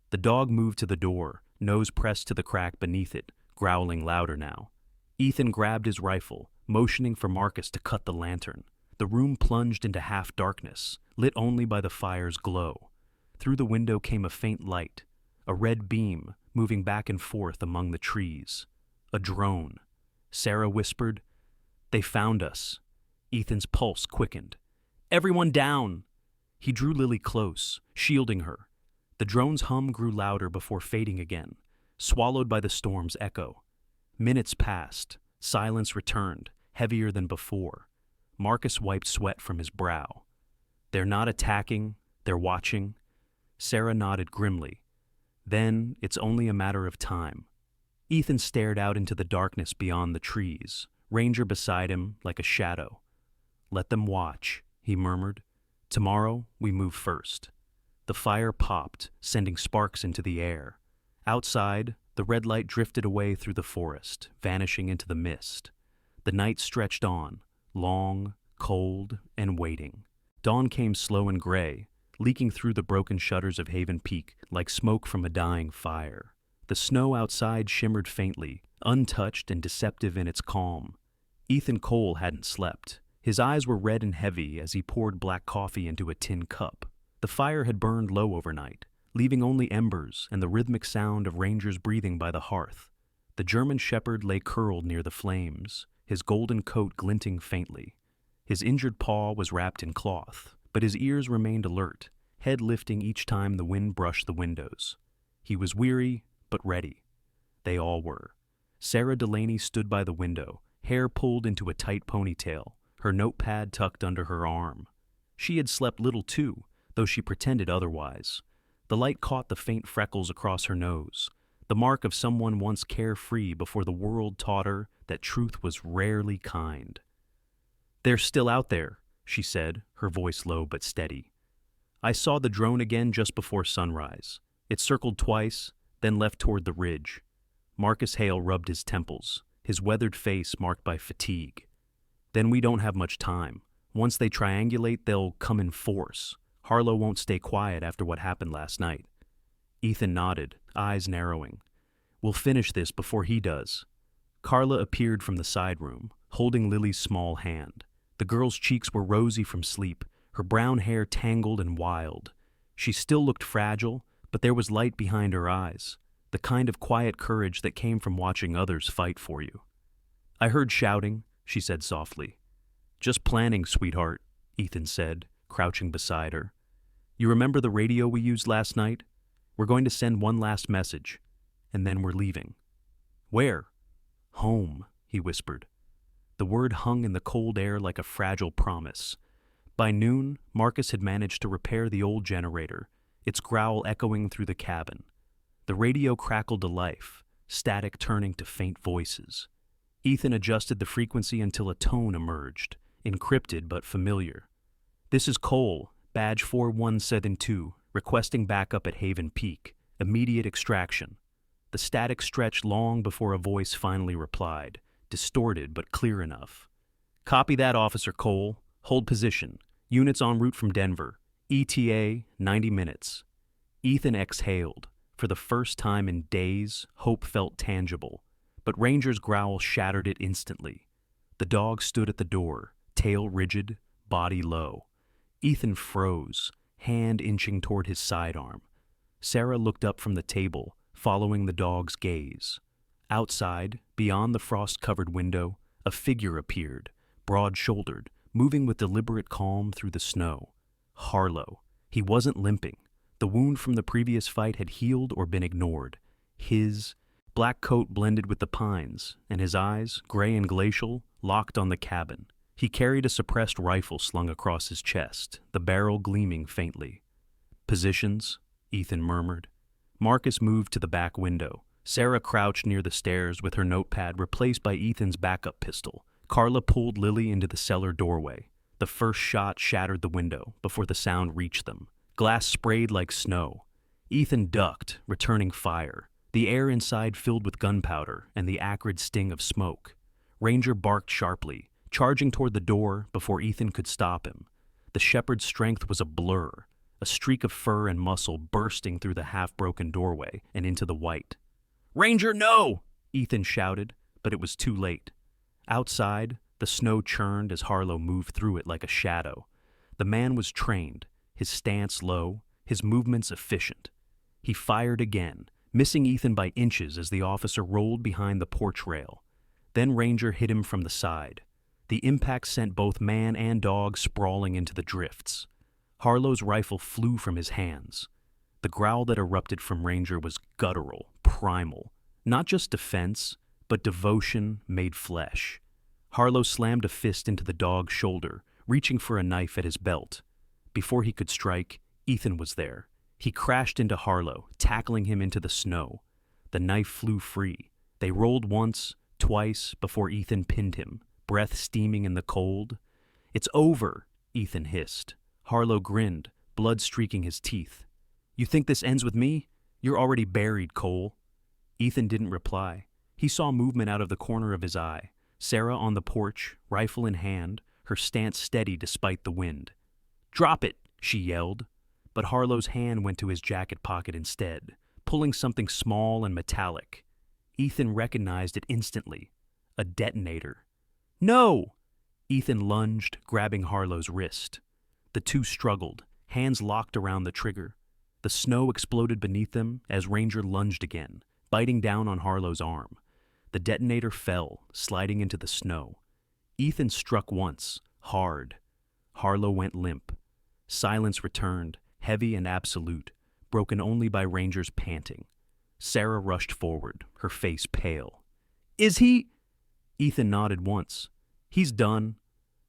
The dog moved to the door, nose pressed to the crack beneath it, growling louder now. Ethan grabbed his rifle, motioning for Marcus to cut the lantern. The room plunged into half-darkness, lit only by the fire's glow. Through the window came a faint light, a red beam moving back and forth among the trees. A drone. Sarah whispered, "They found us." Ethan's pulse quickened. "Everyone down!" He drew Lily close, shielding her. The drone's hum grew louder before fading again, swallowed by the storm's echo. Minutes passed. Silence returned, heavier than before. Marcus wiped sweat from his brow. "They're not attacking, they're watching." Sarah nodded grimly. "Then it's only a matter of time." Ethan stared out into the darkness beyond the trees, Ranger beside him like a shadow. "Let them watch," he murmured. "Tomorrow we move first." The fire popped, sending sparks into the air. Outside, the red light drifted away through the forest, vanishing into the mist. The night stretched on, long, cold, and waiting. Dawn came slow and gray, leaking through the broken shutters of Haven Peak like smoke from a dying fire. The snow outside shimmered faintly, untouched and deceptive in its calm. Ethan Cole hadn't slept. His eyes were red and heavy as he poured black coffee into a tin cup. The fire had burned low overnight, leaving only embers and the rhythmic sound of Ranger's breathing by the hearth. The German shepherd lay curled near the flames, his golden coat glinting faintly. His injured paw was wrapped in cloth, but his ears remained alert, head lifting each time the wind brushed the windows. He was weary, but ready. They all were. Sarah Delaney stood by the window, hair pulled into a tight ponytail, her notepad tucked under her arm. She had slept little too, though she pretended otherwise. The light caught the faint freckles across her nose, the mark of someone once carefree before the world taught her that truth was rarely kind. "They're still out there," she said, her voice low but steady. "I saw the drone again just before sunrise. It circled twice, then left toward the ridge." Marcus Hale rubbed his temples, his weathered face marked by fatigue. "Then we don't have much time. Once they triangulate, they'll come in force. Harlow won't stay quiet after what happened last night." Ethan nodded, eyes narrowing. "We'll finish this before he does." Carla appeared from the side room, holding Lily's small hand. The girl's cheeks were rosy from sleep, her brown hair tangled and wild. She still looked fragile, but there was light behind her eyes, the kind of quiet courage that came from watching others fight for you. "I heard shouting," she said softly. "Just planning, sweetheart," Ethan said, crouching beside her. "You remember the radio we used last night? We're going to send one last message, and then we're leaving." "Where?" "Home," he whispered. The word hung in the cold air like a fragile promise. By noon, Marcus had managed to repair the old generator, its growl echoing through the cabin. The radio crackled to life, static turning to faint voices. Ethan adjusted the frequency until a tone emerged, encrypted but familiar. "This is Cole, badge 4172, requesting backup at Haven Peak. Immediate extraction." The static stretched long before a voice finally replied, distorted but clear enough. "Copy that, Officer Cole. Hold position. Units en route from Denver. ETA 90 minutes. Ethan exhaled. For the first time in days, hope felt tangible. But Ranger's growl shattered it instantly. The dog stood at the door, tail rigid, body low. Ethan froze, hand inching toward his sidearm. Sarah looked up from the table, following the dog's gaze. Outside, beyond the frost-covered window, a figure appeared, broad-shouldered, moving with deliberate calm through the snow. Harlow. He wasn't limping. The wound from the previous fight had healed or been ignored. His black coat blended with the pines, and his eyes, gray and glacial, locked on the cabin. He carried a suppressed rifle slung across his chest, the barrel gleaming faintly. "Positions," Ethan murmured. Marcus moved to the back window. Sarah crouched near the stairs with her notepad replaced by Ethan's backup pistol. Carla pulled Lily into the cellar doorway. The first shot shattered the window before the sound reached them. Glass sprayed like snow. Ethan ducked, returning fire. The air inside filled with gunpowder and the acrid sting of smoke. Ranger barked sharply, charging toward the door before Ethan could stop him. The shepherd's strength was a blur, a streak of fur and muscle bursting through the half-broken doorway and into the white. "Ranger, no!" Ethan shouted, but it was too late. Outside, the snow churned as Harlow moved through it like a shadow. The man was trained, his stance low, his movements efficient. He fired again, missing Ethan by inches as the officer rolled behind the porch rail. Then Ranger hit him from the side. The impact sent both man and dog sprawling into the drifts. Harlow's rifle flew from his hands. The growl that erupted from Ranger was guttural, primal. Not just defense, but devotion made flesh. Harlow slammed a fist into the dog's shoulder, reaching for a knife at his belt. Before he could strike, Ethan was there. He crashed into Harlow, tackling him into the snow. The knife flew free. They rolled once, twice, before Ethan pinned him, breath steaming in the cold. "It's over," Ethan hissed. Harlow grinned, blood streaking his teeth. "You think this ends with me? You're already buried, Cole." Ethan didn't reply. He saw movement out of the corner of his eye. Sarah on the porch, rifle in hand, her stance steady despite the wind. "Drop it," she yelled. But Harlow's hand went to his jacket pocket instead, pulling something small and metallic. Ethan recognized it instantly. A detonator. "No!" Ethan lunged, grabbing Harlow's wrist. The two struggled, hands locked around the trigger. The snow exploded beneath them as Ranger lunged again, biting down on Harlow's arm. The detonator fell, sliding into the snow. Ethan struck once, hard. Harlow went limp. Silence returned, heavy and absolute, broken only by Ranger's panting. Sarah rushed forward, her face pale. "Is he—" Ethan nodded once. "He's done."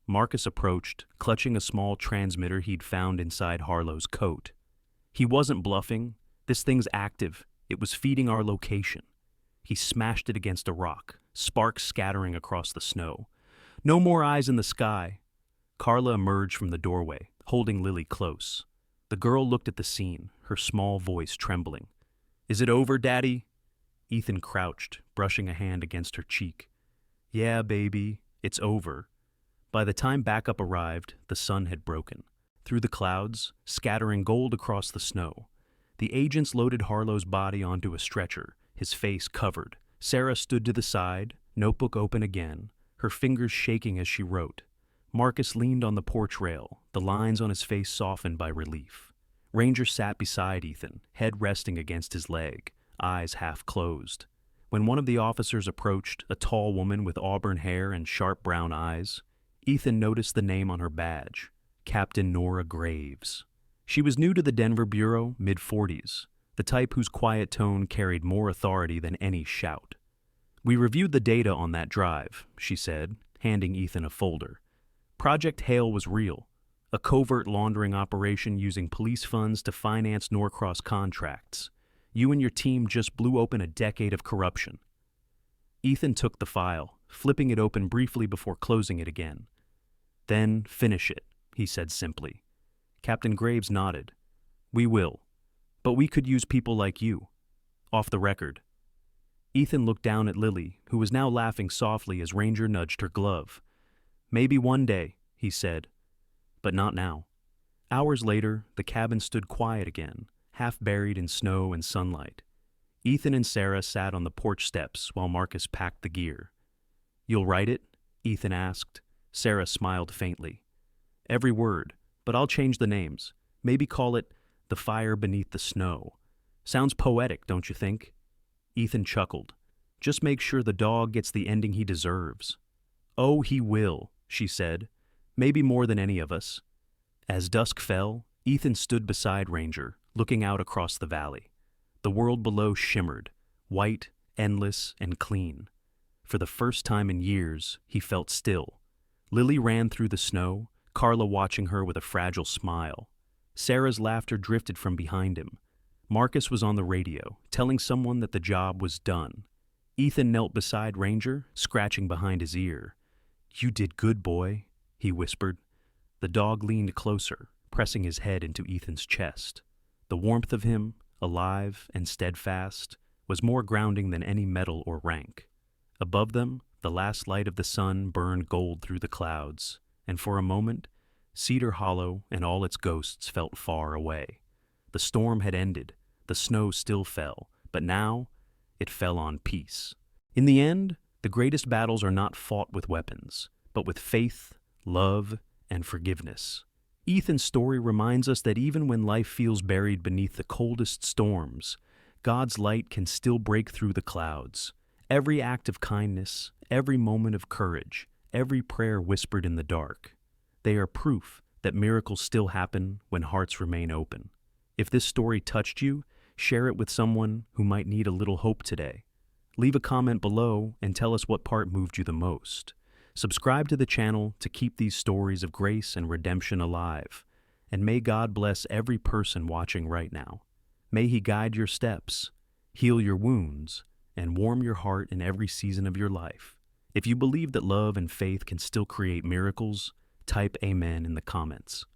Marcus approached, clutching a small transmitter he'd found inside Harlow's coat. "He wasn't bluffing. This thing's active. It was feeding our location." He smashed it against a rock, sparks scattering across the snow. "No more eyes in the sky." Carla emerged from the doorway, holding Lily close. The girl looked at the scene, her small voice trembling. "Is it over, Daddy?" Ethan crouched, brushing a hand against her cheek. "Yeah, baby, it's over." By the time backup arrived, the sun had broken. Through the clouds, scattering gold across the snow. The agents loaded Harlow's body onto a stretcher, his face covered. Sarah stood to the side, notebook open again, her fingers shaking as she wrote. Marcus leaned on the porch rail, the lines on his face softened by relief. Ranger sat beside Ethan, head resting against his leg, eyes half closed. When one of the officers approached, a tall woman with auburn hair and sharp brown eyes, Ethan noticed the name on her badge, Captain Nora Graves. She was new to the Denver Bureau, mid-40s, the type whose quiet tone carried more authority than any shout. "We reviewed the data on that drive," she said, handing Ethan a folder. "Project Hail was real, a covert laundering operation using police funds to finance Norcross contracts. You and your team just blew open a decade of corruption." Ethan took the file, flipping it open briefly before closing it again. Then finish it, he said simply. Captain Graves nodded. We will. But we could use people like you. Off the record. Ethan looked down at Lily, who was now laughing softly as Ranger nudged her glove. Maybe one day, he said. But not now. Hours later, the cabin stood quiet again, half buried in snow and sunlight. Ethan and Sarah sat on the porch steps while Marcus packed the gear. You'll write it? Ethan asked. Sarah smiled faintly. Every word, but I'll change the names. Maybe call it The Fire Beneath the Snow. Sounds poetic, don't you think? Ethan chuckled. Just make sure the dog gets the ending he deserves. Oh, he will, she said. Maybe more than any of us. As dusk fell, Ethan stood beside Ranger, looking out across the valley. The world below shimmered, white, endless, and clean. For the first time in years, he felt still. Lily ran through the snow, Carla watching her with a fragile smile. Sarah's laughter drifted from behind him. Marcus was on the radio, telling someone that the job was done. Ethan knelt beside Ranger, scratching behind his ear. You did good, boy, he whispered. The dog leaned closer, pressing his head into Ethan's chest. The warmth of him, alive and steadfast, was more grounding than any medal or rank. Above them, the last light of the sun burned gold through the clouds, and for a moment, Cedar Hollow and all its ghosts felt far away. The storm had ended, the snow still fell, but now it fell on peace. In the end, the greatest battles are not fought with weapons, but with faith, love, and forgiveness. Ethan's story reminds us that even when life feels buried beneath the coldest storms, God's light can still break through the clouds. Every act of kindness, every moment of courage, every prayer whispered in the dark, they are proof that miracles still happen when hearts remain open. If this story touched you, share it with someone who might need a little hope today. Leave a comment below and tell us what part moved you the most. Subscribe to the channel to keep these stories of grace and redemption alive. And may God bless every person watching right now. May He guide your steps, heal your wounds, and warm your heart in every season of your life. If you believe that love and faith can still create miracles, type Amen in the comments.